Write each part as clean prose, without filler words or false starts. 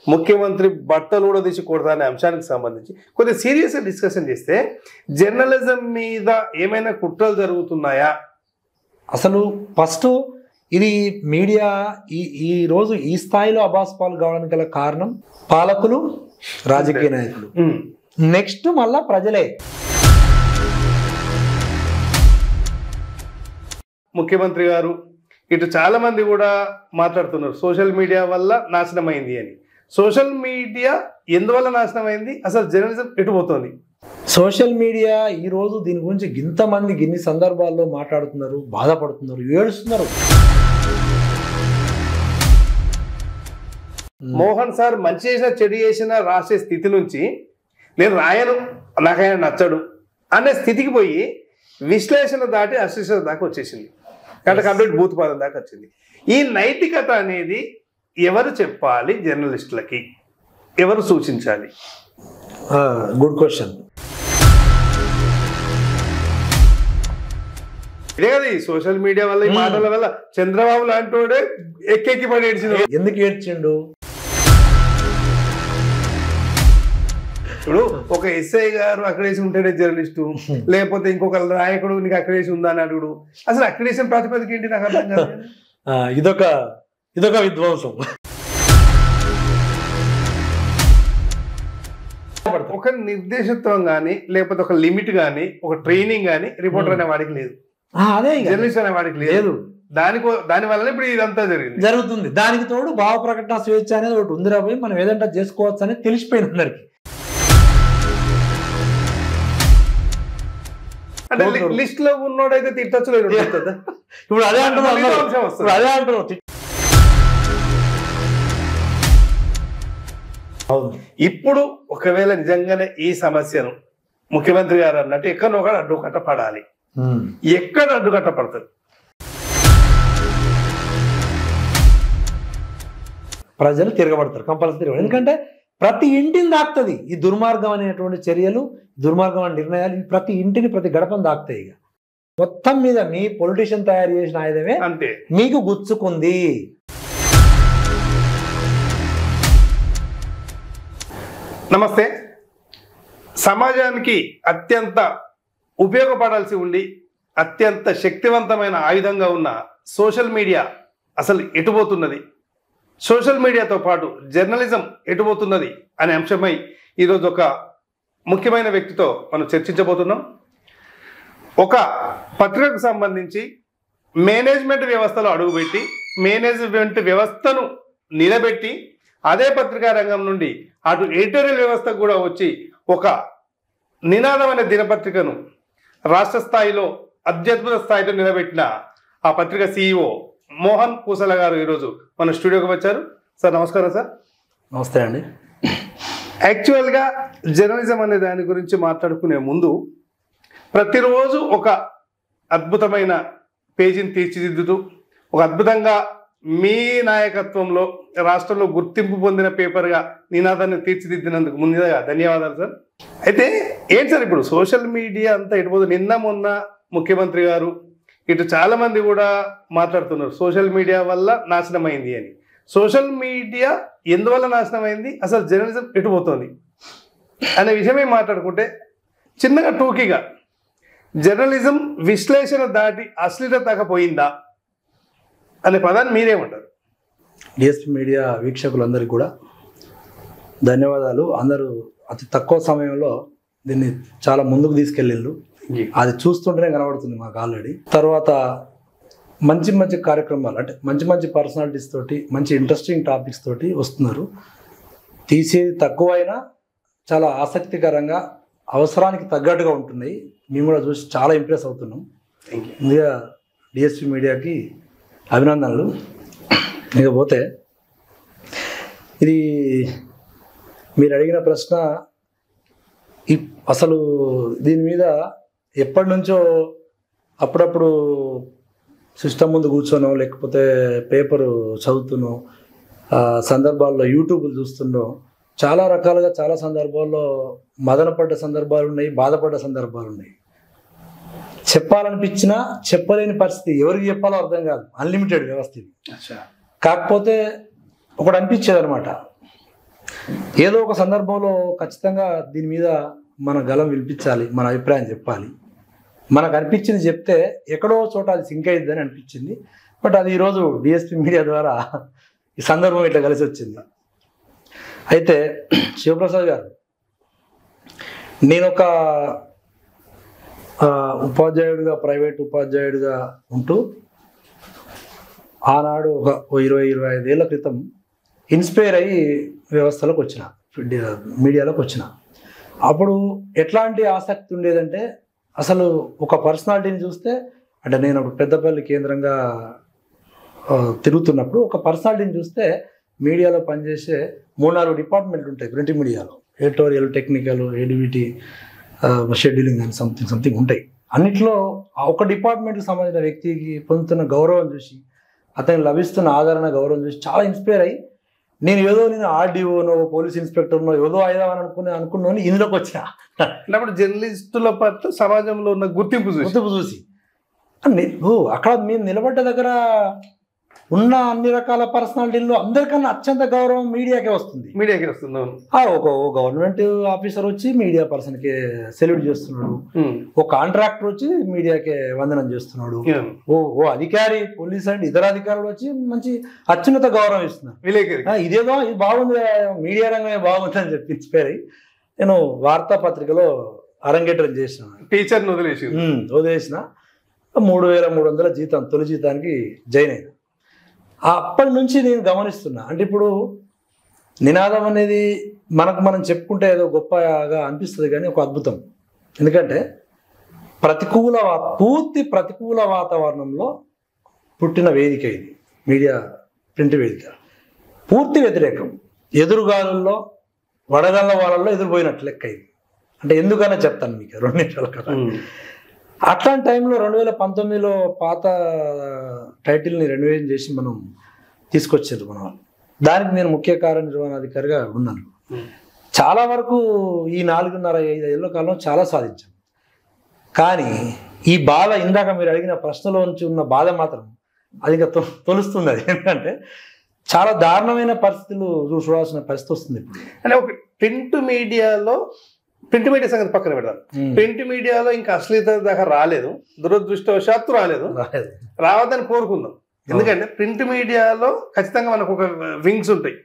ముఖ్యమంత్రి బట్టలు కూడా తీసి కొడతా అనే అంశానికి సంబంధించి కొద్దిగా సీరియస్గా డిస్కషన్ చేస్తే జర్నలిజం మీద ఏమైనా కుట్రలు జరుగుతున్నాయా? అసలు ఫస్ట్ ఇది మీడియా ఈ రోజు ఈ స్థాయిలో అబాస్పాలు కావడానికి గల కారణం పాలకులు, రాజకీయ నాయకులు, నెక్స్ట్ మళ్ళా ప్రజలే. ముఖ్యమంత్రి గారు ఇటు చాలా మంది కూడా మాట్లాడుతున్నారు సోషల్ మీడియా వల్ల నాశనం అయింది అని. సోషల్ మీడియా ఎందువల్ల నాశనం అయింది, అసలు జర్నలిజం ఎటు పోతుంది? సోషల్ మీడియా ఈ రోజు దీని గురించి ఇంతమంది ఇన్ని సందర్భాల్లో మాట్లాడుతున్నారు, బాధపడుతున్నారు, ఏడుస్తున్నారు. మోహన్ సార్ మంచి చేసినా చెడు చేసినా రాసే స్థితి నుంచి నేను రాయను, నాకు ఆయన నచ్చడు అనే స్థితికి పోయి విశ్లేషణ దాటి అశ్లేషణ దాకా వచ్చేసింది. అంటే కంప్లీట్ భూతపాదం దాకా వచ్చింది. ఈ నైతికత అనేది ఎవరు చెప్పాలి జర్నలిస్టులకి, ఎవరు సూచించాలి? Good question. ఇదే కదా ఈ సోషల్ మీడియా వల్ల, ఈ మాటల వల్ల చంద్రబాబు లాంటి వాడే ఎక్కెక్కి పడి ఏడ్చిండు. ఎందుకు ఏడ్చిండు? ఇప్పుడు ఒక ఎస్ఐ గారు అక్కడేసి ఉంటేనే జర్నలిస్టు, లేకపోతే ఇంకొక నాయకుడు నీకు అక్కడేసి ఉందా అని అడుగుడు. అసలు అక్కడేసిన ప్రాతిపదిక ఏంటి నాకు అర్థం కాదు. ఇదొక విధ్వంసం. ఒక నిర్దేశత్వం కానీ, లేకపోతే ఒక లిమిట్ కానీ, ఒక ట్రైనింగ్ కానీ రిపోర్టర్ అనే వాడికి లేదు, అదే జర్నలిస్ట్ అనే వాడికి లేదు. దాని వల్ల ఇప్పుడు ఇదంతా జరుగుతుంది. దానికి తోడు భావ ప్రకటన స్వేచ్ఛ అనేది ఒకటి ఉంది రాబోయి, మనం ఏదంటే చేసుకోవచ్చు అనేది తెలిసిపోయింది అందరికి. అంటే లిస్ట్ లో ఉన్నోడైతే తిట్టచ్చు లేదు. ఇప్పుడు అదే అంటున్నాం. ఇప్పుడు ఒకవేళ నిజంగానే ఈ సమస్యను ముఖ్యమంత్రి గారు అన్నట్టు ఎక్కడో ఒకటి అడ్డుకట్ట పడాలి. ఎక్కడ అడ్డుకట్ట పడుతుంది? ప్రజలు తిరగబడతారు, కంపల్సరీ. ఎందుకంటే ప్రతి ఇంటిని దాక్తుంది ఈ దుర్మార్గం అనేటువంటి చర్యలు, దుర్మార్గం అనే నిర్ణయాలు ప్రతి ఇంటిని, ప్రతి గడపను దాక్తాయి. ఇక మొత్తం మీద మీ పొలిటీషియన్ తయారు చేసిన ఆయుధమే అంతే మీకు గుచ్చుకుంది. నమస్తే. సమాజానికి అత్యంత ఉపయోగపడాల్సి ఉండి అత్యంత శక్తివంతమైన ఆయుధంగా ఉన్న సోషల్ మీడియా అసలు ఎటుపోతున్నది, సోషల్ మీడియాతో పాటు జర్నలిజం ఎటుపోతున్నది అనే అంశమై ఈరోజు ఒక ముఖ్యమైన వ్యక్తితో మనం చర్చించబోతున్నాం. ఒక పత్రికకు సంబంధించి మేనేజ్మెంట్ వ్యవస్థలో అడుగుపెట్టి, మేనేజ్మెంట్ వ్యవస్థను నిలబెట్టి, అదే పత్రికా రంగం నుండి అటు ఎడిటోరియల్ వ్యవస్థకు కూడా వచ్చి ఒక నినాదమైన దినపత్రికను రాష్ట్ర స్థాయిలో అత్యద్భుత స్థాయిలో నిలబెట్టిన ఆ పత్రిక CEO మోహన్ పూసల గారు ఈరోజు మన స్టూడియోకి వచ్చారు. సార్ నమస్కారం. సార్ నమస్తే అండి. యాక్చువల్గా జర్నలిజం అనే దాని గురించి మాట్లాడుకునే ముందు ప్రతిరోజు ఒక అద్భుతమైన పేజీని తీర్చిదిద్దుతూ ఒక అద్భుతంగా మీ నాయకత్వంలో రాష్ట్రంలో గుర్తింపు పొందిన పేపర్గా నినాదాన్ని తీర్చిదిద్దినందుకు ముందుగా ధన్యవాదాలు సార్. అయితే ఏంటి సార్ ఇప్పుడు సోషల్ మీడియా అంతా ఎటుపోతుంది? నిన్న మొన్న ముఖ్యమంత్రి గారు ఇటు చాలా మంది కూడా మాట్లాడుతున్నారు సోషల్ మీడియా వల్ల నాశనం అయింది అని. సోషల్ మీడియా ఎందువల్ల నాశనం అయింది, అసలు జర్నలిజం ఎటుపోతుంది అనే విషయమే మాట్లాడుకుంటే చిన్నగా టూకీగా జర్నలిజం విశ్లేషణ దాటి అశ్లీలత దాకా పోయిందా అనే పదాన్ని మీరేమంటారు? డిఎస్పీ మీడియా వీక్షకులందరికీ కూడా ధన్యవాదాలు. అందరూ అతి తక్కువ సమయంలో దీన్ని చాలా ముందుకు తీసుకెళ్ళిండ్రు. అది చూస్తుంటేనే కనబడుతుంది మాకు ఆల్రెడీ. తర్వాత మంచి మంచి కార్యక్రమాలు, అంటే మంచి మంచి పర్సనాలిటీస్ తోటి, మంచి ఇంట్రెస్టింగ్ టాపిక్స్ తోటి వస్తున్నారు. తీసేది తక్కువైనా చాలా ఆసక్తికరంగా, అవసరానికి తగ్గట్టుగా ఉంటున్నాయి. మేము కూడా చూసి చాలా ఇంప్రెస్ అవుతున్నాం. ముందుగా డిఎస్పీ మీడియాకి అభినందనలు. ఇకపోతే ఇది మీరు అడిగిన ప్రశ్న, అసలు దీని మీద ఎప్పటి నుంచో అప్పుడప్పుడు సిస్టమ్ ముందు కూర్చోనో, లేకపోతే పేపరు చదువుతున్నో, సందర్భాల్లో యూట్యూబ్లు చూస్తున్నో, చాలా రకాలుగా చాలా సందర్భాల్లో మదనపడ్డ సందర్భాలు ఉన్నాయి, బాధపడ్డ సందర్భాలు ఉన్నాయి. చెప్పాలనిపించినా చెప్పలేని పరిస్థితి, ఎవరికి చెప్పాలో అర్థం కాదు. అన్లిమిటెడ్ వ్యవస్థ ఇది. కాకపోతే ఒకటి అనిపించేది అనమాట, ఏదో ఒక సందర్భంలో ఖచ్చితంగా దీని మీద మన గలం వినిపించాలి, మన అభిప్రాయం చెప్పాలి. మనకు అనిపించింది చెప్తే ఎక్కడో చోట అది సింక్ అయ్యిద్దని అనిపించింది. బట్ అది ఈరోజు డిఎస్పీ మీడియా ద్వారా ఈ సందర్భం ఇట్లా కలిసి వచ్చింది. అయితే శివప్రసాద్ గారు, నేను ఒక ఉపాధ్యాయుడిగా, ప్రైవేట్ ఉపాధ్యాయుడిగా ఉంటూ ఆనాడు ఒక 20-25 ఏళ్ల క్రితం ఇన్స్పైర్ అయ్యి వ్యవస్థలోకి వచ్చిన, మీడియాలోకి వచ్చిన. అప్పుడు ఎట్లాంటి ఆసక్తి ఉండేదంటే, అసలు ఒక పర్సనాలిటీని చూస్తే, అంటే నేను అప్పుడు పెద్దపల్లి కేంద్రంగా తిరుగుతున్నప్పుడు ఒక పర్సనాలిటీని చూస్తే మీడియాలో పనిచేసే 3-4 డిపార్ట్మెంట్లు ఉంటాయి ప్రింట్ మీడియాలో. ఎడిటోరియల్, టెక్నికల్, ఎడివిటీ, షెడ్యూలింగ్ అని సంథింగ్ ఉంటాయి. అన్నిట్లో ఒక డిపార్ట్మెంట్కి సంబంధించిన వ్యక్తికి పొందుతున్న గౌరవం చూసి, అతనికి లభిస్తున్న ఆదరణ, గౌరవం చూసి చాలా ఇన్స్పైర్ అయ్యి నేను ఆర్డీఓనో, పోలీస్ ఇన్స్పెక్టర్నో ఏదో అయిదామని అనుకున్నాను. ఇందులోకి వచ్చా. అప్పుడు జర్నలిస్టుల పట్ల సమాజంలో ఉన్న గుర్తింపు చూసి అక్కడ మేము నిలబడ్డ దగ్గర ఉన్న అన్ని రకాల పర్సనాలిటీల్లో అందరికన్నా అత్యంత గౌరవం మీడియాకే వస్తుంది. ఒక గవర్నమెంట్ ఆఫీసర్ వచ్చి మీడియా పర్సన్కి సెల్యూట్ చేస్తున్నాడు, ఓ కాంట్రాక్టర్ వచ్చి మీడియాకే వందనం చేస్తున్నాడు, ఓ అధికారి, పోలీస్ అండ్ ఇతర అధికారులు వచ్చి మంచి అత్యున్నత గౌరవం ఇస్తున్నారు. ఇదేదో ఇది బాగుంది, మీడియా రంగమే బాగుంది అని చెప్పి ఇన్స్పైర్ అయ్యి నేను వార్తాపత్రికలో అరంగేట్రం చేసిన, టీచర్ని వదిలేసిన. 3,300 జీతం, తొలి జీతానికి జాయిన్ అయినా. అప్పటి నుంచి నేను గమనిస్తున్నా, అంటే ఇప్పుడు నినాదం అనేది మనం చెప్పుకుంటే ఏదో గొప్పగా అనిపిస్తుంది, కానీ ఒక అద్భుతం. ఎందుకంటే పూర్తి ప్రతికూల వాతావరణంలో పుట్టిన వేదిక ఇది మీడియా, ప్రింట్ వేదిక. పూర్తి వ్యతిరేకం, ఎదురుగాలుల్లో వడగళ్ళ వాళ్ళల్లో ఎదురుపోయినట్లు లెక్క ఇది. అంటే ఎందుకనే చెప్తాను మీకు 2 నిమిషాల కదా. అట్లాంటి టైంలో 2019లో పాత టైటిల్ని రెన్యువేషన్ చేసి మనం తీసుకొచ్చారు మన వాళ్ళు. దానికి నేను ముఖ్య కార్యనిర్వహణాధికారిగా ఉన్నాను. చాలా వరకు ఈ 4.5-5 ఏళ్ల కాలంలో చాలా సాధించాం. కానీ ఈ బాధ, ఇందాక మీరు అడిగిన ప్రశ్నలో నుంచి ఉన్న బాధ మాత్రం అది ఇంకా తొలుస్తుంది. అది ఏంటంటే చాలా దారుణమైన పరిస్థితులు చూడాల్సిన పరిస్థితి వస్తుంది ఇప్పుడు. అంటే ఒక ప్రింట్ మీడియా సంగతి పక్కన పెడతాను. ప్రింట్ మీడియాలో ఇంకా అశ్లీలత దాకా రాలేదు, దురదృష్టవశాత్తు రావద్దని కోరుకుందాం. ఎందుకంటే ప్రింట్ మీడియాలో ఖచ్చితంగా మనకు ఒక వింగ్స్ ఉంటాయి,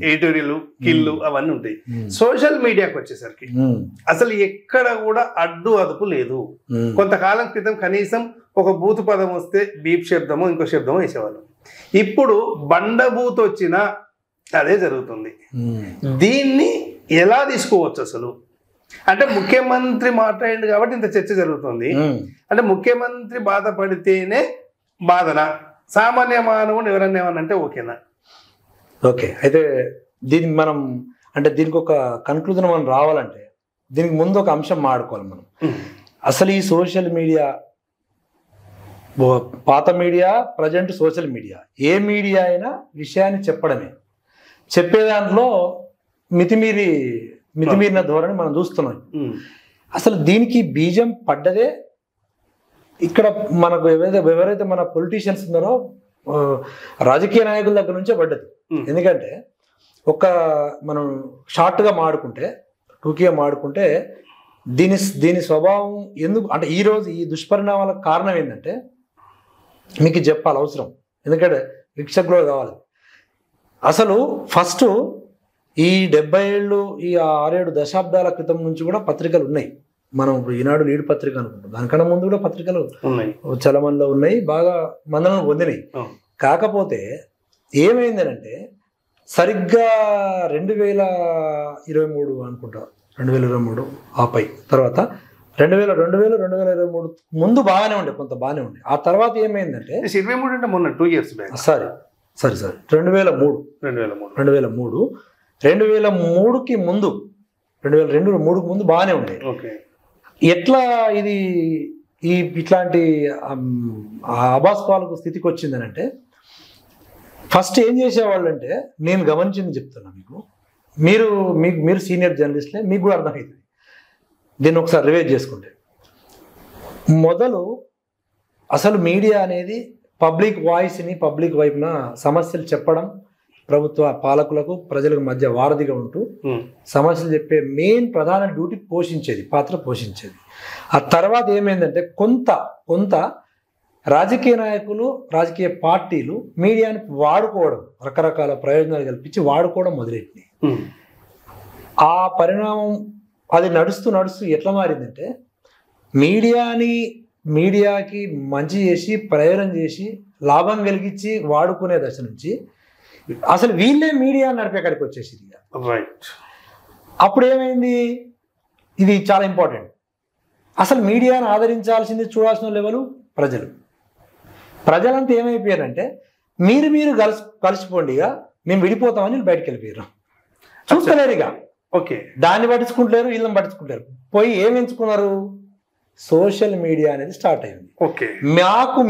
ఎడిటోరియల్, కిల్లు అవన్నీ ఉంటాయి. సోషల్ మీడియాకి వచ్చేసరికి అసలు ఎక్కడ కూడా అడ్డు అదుపు లేదు. కొంతకాలం క్రితం కనీసం ఒక బూతు పదం వస్తే బీప్ శబ్దమో ఇంకో శబ్దమో వేసేవాళ్ళం. ఇప్పుడు బండబూత్ వచ్చినా అదే జరుగుతుంది. దీన్ని ఎలా తీసుకోవచ్చు అసలు? అంటే ముఖ్యమంత్రి మాట్లాడింది కాబట్టి ఇంత చర్చ జరుగుతుంది. అంటే ముఖ్యమంత్రి బాధపడితేనే బాధన, సామాన్య మానవుడు ఎవరన్నా ఏమన్నంటే ఓకేనా? ఓకే, అయితే దీనికి మనం దీనికి ఒక కన్క్లూజన్ మనం రావాలంటే దీనికి ముందు ఒక అంశం మాట్లాడుకోవాలి మనం. అసలు ఈ సోషల్ మీడియా, పాత మీడియా, ప్రజెంట్ సోషల్ మీడియా, ఏ మీడియా అయినా విషయాన్ని చెప్పే దాంట్లో మితిమీరిన ధోరణి మనం చూస్తున్నాం. అసలు దీనికి బీజం పడ్డదే ఇక్కడ మనకు ఎవరైతే మన పొలిటీషియన్స్ ఉన్నారో రాజకీయ నాయకుల దగ్గర నుంచే పడ్డది. ఎందుకంటే మనం షార్ట్గా మాడుకుంటే, టూకీగా మాడుకుంటే దీని స్వభావం ఎందుకు అంటే ఈరోజు ఈ దుష్పరిణామాలకు కారణం ఏంటంటే మీకు చెప్పాలి అవసరం, ఎందుకంటే వీక్షకులు కావాలి. అసలు ఫస్ట్ ఈ 70 ఏళ్ళు, ఈ 6-7 దశాబ్దాల క్రితం నుంచి కూడా పత్రికలు ఉన్నాయి. మనం ఇప్పుడు ఈనాడు లీడ్ పత్రిక అనుకుంటాం, దానికన్నా ముందు కూడా పత్రికలు చలమన్లో ఉన్నాయి, బాగా మందలను పొందినాయి. కాకపోతే ఏమైందనంటే సరిగ్గా 2023 అనుకుంటా, 2023 ఆపై తర్వాత 2023 ముందు బాగానే ఉండే, కొంత బాగానే ఉండే. ఆ తర్వాత ఏమైందంటే 23 అంటే మొన్న 2 years బ్యాక్, సారీ 2003కి ముందు, 2002-3కి ముందు బాగానే ఉండే. ఎట్లా ఇది ఇట్లాంటి అబాస్పాలకు స్థితికి వచ్చిందనంటే, ఫస్ట్ ఏం చేసేవాళ్ళు అంటే, నేను గమనించింది చెప్తున్నా మీకు, మీరు సీనియర్ జర్నలిస్ట్లే, మీకు కూడా అర్థమవుతుంది దీన్ని ఒకసారి రివైజ్ చేసుకుంటే. మొదలు అసలు మీడియా అనేది పబ్లిక్ వాయిస్ని, పబ్లిక్ వైపున సమస్యలు చెప్పడం, ప్రభుత్వ పాలకులకు ప్రజలకు మధ్య వారధిగా ఉంటూ సమస్యలు చెప్పే మెయిన్ ప్రధాన డ్యూటీ పాత్ర పోషించేది. ఆ తర్వాత ఏమైందంటే కొంత రాజకీయ నాయకులు, రాజకీయ పార్టీలు మీడియాని వాడుకోవడం, రకరకాల ప్రయోజనాలు కల్పించి వాడుకోవడం మొదలెట్టినాయి. ఆ పరిణామం అది నడుస్తూ ఎట్లా మారిందంటే మీడియాకి మంచి చేసి, ప్రయోజనం చేసి, లాభం కలిగించి వాడుకునే దశ నుంచి అసలు వీళ్ళే మీడియా నడిపే కాడికి వచ్చేసింది. రైట్. అప్పుడు ఏమైంది, ఇది చాలా ఇంపార్టెంట్, అసలు మీడియాను ఆదరించాల్సింది, చూడాల్సిన లెవెల్ ప్రజలంతా ఏమైపోయారంటే మీరు కలిసిపోండిగా, మేము విడిపోతామని బయటకు వెళ్ళిపోయారు. చూస్తలేరుగా. ఓకే. దాన్ని పట్టించుకుంటలేరు, వీళ్ళని పట్టించుకుంటారు. పోయి ఏం ఎంచుకున్నారు, సోషల్ మీడియా అనేది స్టార్ట్ అయింది. ఓకే.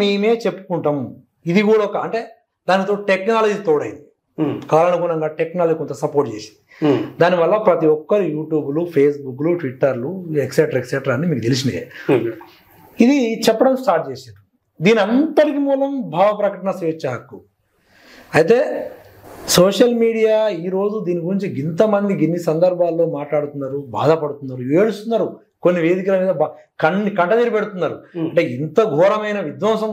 మేమే చెప్పుకుంటాం. ఇది కూడా అంటే దానితో టెక్నాలజీ తోడైంది. కాలానుగుణంగా టెక్నాలజీ కొంత సపోర్ట్ చేసింది. దానివల్ల ప్రతి ఒక్కరు యూట్యూబ్లు, ఫేస్బుక్లు, ట్విట్టర్లు ఎక్సెట్రా అని మీకు తెలిసినాయి. ఇది చెప్పడం స్టార్ట్ చేశారు. దీని అంతటికి మూలం భావ ప్రకటన స్వేచ్ఛ హక్కు. అయితే సోషల్ మీడియా ఈరోజు దీని గురించి ఇంతమంది ఇన్ని సందర్భాల్లో మాట్లాడుతున్నారు, బాధపడుతున్నారు, ఏడుస్తున్నారు, కొన్ని వేదికల మీద కంటనీరు పెడుతున్నారు. అంటే ఇంత ఘోరమైన విధ్వంస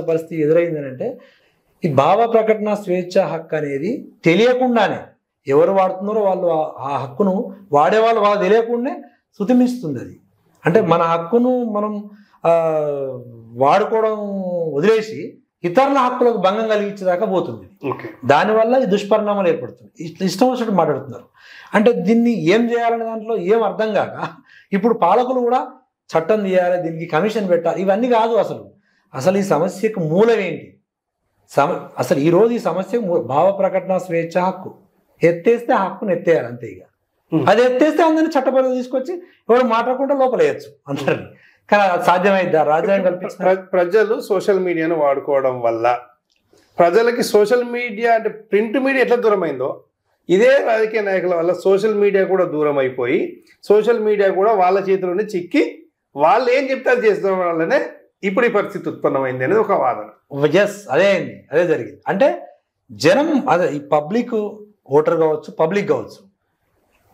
పరిస్థితి ఎదురైందని అంటే ఈ భావ ప్రకటన స్వేచ్ఛ హక్కు అనేది తెలియకుండానే ఎవరు వాడుతున్నారో వాళ్ళు ఆ హక్కును వాడేవాళ్ళు వాళ్ళు తెలియకుండానే శృతిమిస్తుంది. అది అంటే మన హక్కును మనం వాడుకోవడం వదిలేసి ఇతరుల హక్కులకు భంగం కలిగించేదాకా పోతుంది. దానివల్ల ఈ దుష్పరిణామాలు ఏర్పడుతుంది. ఇష్టం వచ్చినట్టు మాట్లాడుతున్నారు. అంటే దీన్ని ఏం చేయాలనే దాంట్లో ఏం అర్థం కాక ఇప్పుడు పాలకులు కూడా చట్టం తీయాలి, దీనికి కమిషన్ పెట్టాలి, ఇవన్నీ కాదు. అసలు ఈ సమస్యకు మూలం ఏంటి? అసలు ఈరోజు ఈ సమస్యకు భావ ప్రకటన స్వేచ్ఛ హక్కు ఎత్తేస్తే ఆ హక్కును ఎత్తేయాలి అంతే. ఇక అది ఎత్తేస్తే అందరినీ చట్టపరంగా తీసుకొచ్చి ఎవరు మాట్లాడకుండా లోపలేయచ్చు అందరినీ. కానీ సాధ్యమైద్దా? రాజ్యాంగం కల్పించిన ప్రజలు సోషల్ మీడియాను వాడుకోవడం వల్ల ప్రజలకి సోషల్ మీడియా అంటే ప్రింట్ మీడియా ఎట్లా దూరం అయిందో ఇదే రాజకీయ నాయకుల వల్ల సోషల్ మీడియా కూడా దూరం అయిపోయి సోషల్ మీడియా కూడా వాళ్ళ చేతిలోనే చిక్కి వాళ్ళు ఏం చెప్తే అది చేసిన వల్లనే ఇప్పుడు ఈ పరిస్థితి ఉత్పన్నమైంది అనేది ఒక వాదన. అదే అయింది, అదే జరిగింది. అంటే జనం అదే ఈ పబ్లిక్ ఓటర్ కావచ్చు, పబ్లిక్ కావచ్చు,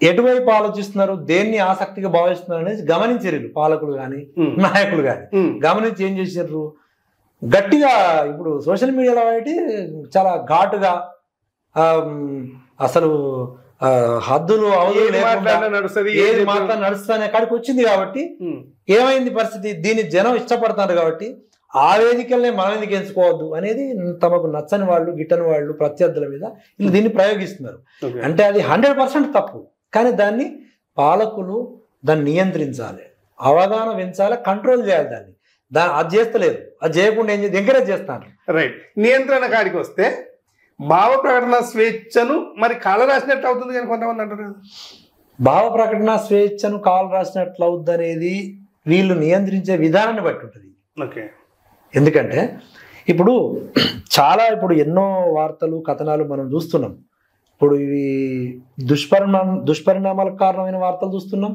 ఎటువైపు ఆలోచిస్తున్నారు, దేన్ని ఆసక్తిగా భావిస్తున్నారు అనేది గమనించారు పాలకులు కానీ నాయకులు కానీ. గమనించి ఏం చేశారు, గట్టిగా ఇప్పుడు సోషల్ మీడియాలో బట్టి చాలా ఘాటుగా అసలు హద్దులు అవధులు ఏది మాట్లాడి నడుస్తానే కాడికి వచ్చింది. కాబట్టి ఏమైంది పరిస్థితి, దీన్ని జనం ఇష్టపడతారు కాబట్టి ఆ వేదికలనే మనం ఎందుకు ఎంచుకోవద్దు అనేది తమకు నచ్చని వాళ్ళు, గిట్టని వాళ్ళు ప్రత్యర్థుల మీద వీళ్ళు దీన్ని ప్రయోగిస్తున్నారు. అంటే అది 100% తప్పు. కానీ దాన్ని పాలకులు దాన్ని నియంత్రించాలి, అవగాహన పెంచాలి, కంట్రోల్ చేయాలి. అది చేస్తలేదు. అది చేయకుండా ఏం ఎంకరేజ్ చేస్తాను. రైట్. నియంత్రణ కాడికి వస్తే భావ ప్రకటన స్వేచ్ఛను మరి కాల రాసినట్టు అవుతుంది కానీ కొంతమంది అంటారు భావ ప్రకటన స్వేచ్ఛను కాల రాసినట్లు అవుద్ది అనేది వీళ్ళు నియంత్రించే విధానాన్ని బట్టి ఉంటుంది. ఓకే. ఎందుకంటే ఇప్పుడు ఎన్నో వార్తలు, కథనాలు మనం చూస్తున్నాం. ఇప్పుడు ఇవి దుష్పరిణామాలకు కారణమైన వార్తలు చూస్తున్నాం,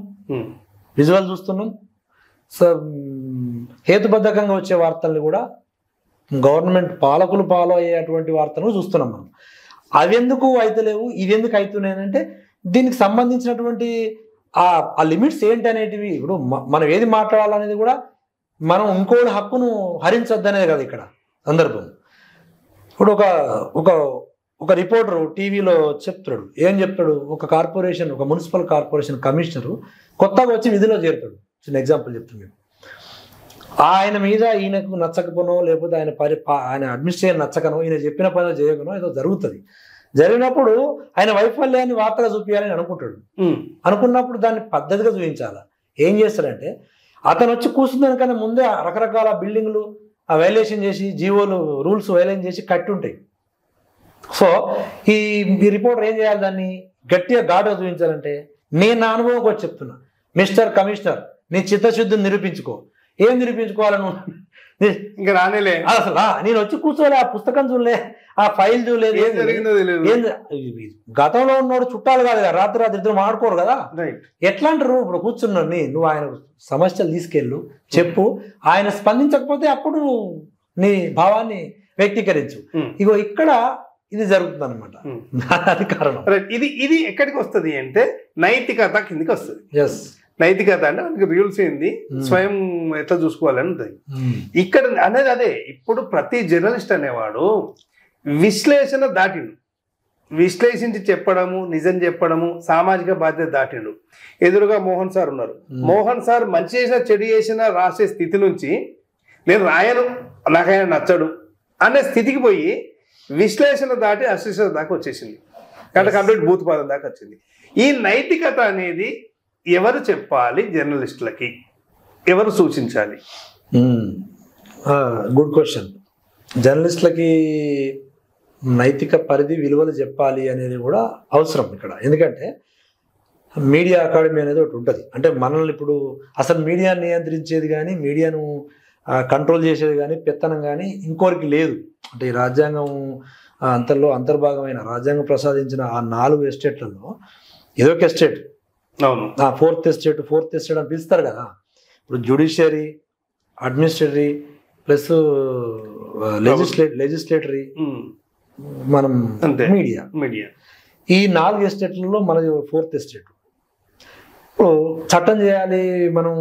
విజువల్ చూస్తున్నాం. హేతుబద్ధకంగా వచ్చే వార్తల్ని కూడా గవర్నమెంట్ పాలకులు ఫాలో అయ్యేటువంటి వార్తలను చూస్తున్నాం మనం. అవి ఎందుకు అయితలేవు, ఇవి ఎందుకు అవుతున్నాయంటే దీనికి సంబంధించినటువంటి ఆ లిమిట్స్ ఏంటి అనేటివి. ఇప్పుడు మనం ఏది మాట్లాడాలనేది కూడా మనం ఇంకోటి హక్కును హరించొద్దు అనేది కదా ఇక్కడ సందర్భం. ఇప్పుడు ఒక రిపోర్టరు టీవీలో చెప్తాడు, ఏం చెప్తాడు, ఒక మున్సిపల్ కార్పొరేషన్ కమిషనరు కొత్తగా వచ్చి విధిలో చేరుతాడు. చిన్న ఎగ్జాంపుల్ చెప్తాను. ఆయన మీద ఈయనకు నచ్చకపోనో, లేకపోతే ఆయన అడ్మినిస్ట్రేషన్ నచ్చకనో, ఈయన చెప్పిన పని చేయకనో ఏదో జరుగుతుంది. జరిగినప్పుడు ఆయన వైఫల్యాన్ని వార్తగా చూపించాలని అనుకుంటాడు. అనుకున్నప్పుడు దాన్ని పద్ధతిగా చూపించాలి. ఏం చేస్తాడంటే అతను వచ్చి కూర్చుందని కన్నా ముందే రకరకాల బిల్డింగ్లు వైలేషన్ చేసి, జీవోలు, రూల్స్ వైలేషన్ చేసి కట్టి ఉంటాయి. సో ఈ రిపోర్టర్ ఏం చేయాలి, దాన్ని గట్టిగా ఘాటుగా చూపించాలంటే నేను నా అనుభవం వచ్చి చెప్తున్నా, మిస్టర్ కమిషనర్ నీ చిత్తశుద్ధిని నిరూపించుకో. ఏం నిరూపించుకోవాలను ఇంకా రానేలే, అసలు నేను వచ్చి కూర్చోలే, ఆ పుస్తకం చూడలే, ఆ ఫైల్ చూడలేదు, గతంలో ఉన్నోడు చుట్టాలు కాదు కదా, రాత్రి ఇద్దరు మాడుకోరు కదా. ఎట్లా అంటారు, ఇప్పుడు కూర్చున్నాడు నువ్వు ఆయన సమస్యలు తీసుకెళ్ళు, చెప్పు, ఆయన స్పందించకపోతే అప్పుడు నీ భావాన్ని వ్యక్తీకరించు. ఇగో ఇక్కడ ఇది జరుగుతుంది అనమాట. అది కారణం. ఇది ఇది ఎక్కడికి వస్తుంది అంటే నైతికత కిందికి వస్తుంది. నైతికత అంటే మనకి రూల్స్ ఏంది, స్వయం ఎట్లా చూసుకోవాలని ఉంటుంది. ఇక్కడ అనేది అదే. ఇప్పుడు ప్రతి జర్నలిస్ట్ అనేవాడు విశ్లేషణ దాటిండు, విశ్లేషించి చెప్పడము, నిజం చెప్పడము, సామాజిక బాధ్యత దాటిండు. ఎదురుగా మోహన్ సార్ ఉన్నారు. మోహన్ సార్ మంచి చేసినా చెడు చేసినా రాసే స్థితి నుంచి నేను రాయను, నాకైనా నచ్చడు అనే స్థితికి పోయి విశ్లేషణ దాటి అశ్లేషణ దాకా వచ్చేసింది. అంటే కంప్లీట్ భూతపాదం దాకా వచ్చింది. ఈ నైతికత అనేది ఎవరు చెప్పాలి జర్నలిస్టులకి, ఎవరు సూచించాలి? Good question. జర్నలిస్టులకి నైతిక పరిధి విలువలు చెప్పాలి అనేది కూడా అవసరం ఇక్కడ. ఎందుకంటే మీడియా అకాడమీ అనేది ఒకటి ఉంటుంది. అంటే మనల్ని ఇప్పుడు అసలు మీడియాను నియంత్రించేది కానీ, మీడియాను కంట్రోల్ చేసేది కానీ, పెత్తనం కానీ ఇంకోరికి లేదు. అంటే ఈ రాజ్యాంగం అంతర్భాగమైన రాజ్యాంగం ప్రసాదించిన ఆ 4 ఎస్టేట్లలో ఏదో ఒక ఎస్టేట్, ఫోర్త్ ఎస్టేట్ అని పిలుస్తారు కదా. ఇప్పుడు జ్యుడిషియరీ, అడ్మినిస్ట్రేటరీ ప్లస్ లెజిస్లేటరీ, మనం మీడియా, ఈ 4 ఎస్టేట్లలో మనది 4th ఎస్టేట్. ఇప్పుడు చట్టం చేయాలి, మనం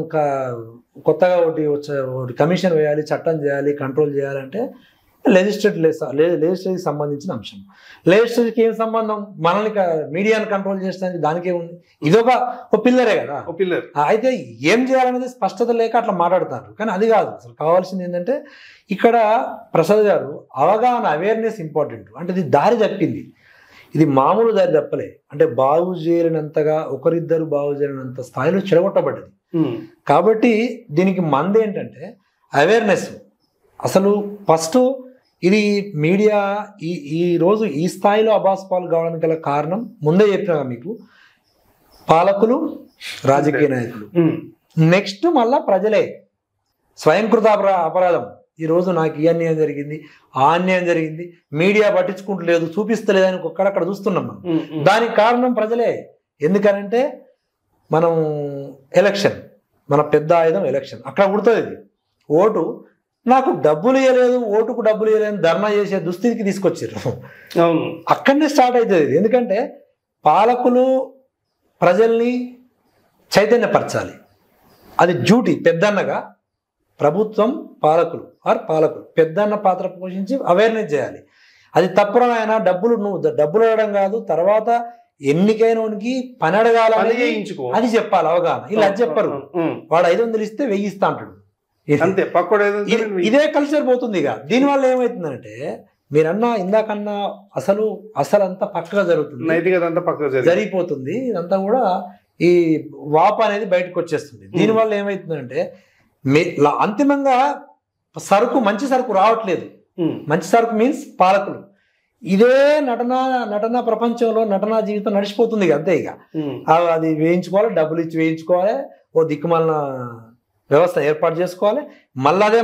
కొత్తగా ఒకటి కమిషన్ వేయాలి, చట్టం చేయాలి, కంట్రోల్ చేయాలంటే లెజిస్లేటరీకి సంబంధించిన అంశం. లెజిస్లేటరీకి ఏం సంబంధం? మనల్ని మీడియాను కంట్రోల్ చేసడానికి దానికే ఉంది. ఇదొక పిల్లరే కదా. అయితే ఏం చేయాలనేది స్పష్టత లేక అట్లా మాట్లాడతారు. కానీ అది కాదు. అసలు కావాల్సింది ఏంటంటే ఇక్కడ ప్రసాద్ గారు అవగాహన, అవేర్నెస్ ఇంపార్టెంట్. అంటే ఇది దారి తప్పింది. ఇది మామూలు దారి తప్పలే. అంటే బాగు చేయలేనంతగా, ఒకరిద్దరు బాగు చేయలేనంత స్థాయిలో చెడగొట్టబడ్డది. కాబట్టి దీనికి మంది ఏంటంటే అవేర్నెస్. అసలు ఫస్ట్ ఇది మీడియా ఈ రోజు ఈ స్థాయిలో అబాస్పాలు కావడానికి గల కారణం ముందే చెప్పినా మీకు, పాలకులు, రాజకీయ నాయకులు, నెక్స్ట్ మళ్ళా ప్రజలే. స్వయంకృత అపరాధం. ఈరోజు నాకు ఈ అన్యాయం జరిగింది, ఆ అన్యాయం జరిగింది, మీడియా పట్టించుకుంటలేదు, చూపిస్తలేదని ఒక్కడక్కడ చూస్తున్నాం మనం. దానికి కారణం ప్రజలే. ఎందుకనంటే మనం ఎలక్షన్, మన పెద్ద ఆయుధం ఎలక్షన్. అక్కడ పుడుతుంది ఓటు. నాకు డబ్బులు ఇవ్వలేదు, ఓటుకు డబ్బులు ఇవ్వలేదు, ధర్నా చేసే దుస్థితికి తీసుకొచ్చారు. అక్కడనే స్టార్ట్ అవుతుంది. ఎందుకంటే పాలకులు ప్రజల్ని చైతన్యపరచాలి. అది డ్యూటీ. పెద్దన్నగా ప్రభుత్వం, పాలకులు పెద్దన్న పాత్ర పోషించి అవేర్నెస్ చేయాలి. అది తప్పున డబ్బులు అడగడం కాదు, తర్వాత ఎన్నికైనకి పని అడగాలని అది చెప్పాలి. అవగాహన. ఇలా అది చెప్పరు. వాడు 500 ఇస్తే 1000 ఇస్తా అంటాడు. ఇదే కల్చర్ పోతుంది. ఇక దీనివల్ల ఏమవుతుందంటే మీరన్నా ఇందాకన్నా అసలంతా పక్కగా జరుగుతుంది, నైతికత అంతా పక్కగా జరిగిపోతుంది. ఇదంతా కూడా ఈ వాప అనేది బయటకు వచ్చేస్తుంది. దీనివల్ల ఏమవుతుందంటే అంతిమంగా మంచి సరుకు రావట్లేదు. మంచి సరుకు మీన్స్ పాలకులు. ఇదే నటన ప్రపంచంలో నటనా జీవితం నడిచిపోతుంది. అంతే. ఇక అది వేయించుకోవాలి, డబ్బులు ఇచ్చి వేయించుకోవాలి, ఓ దిక్కుమాలిన వ్యవస్థ ఏర్పాటు చేసుకోవాలి, మళ్ళీ అదే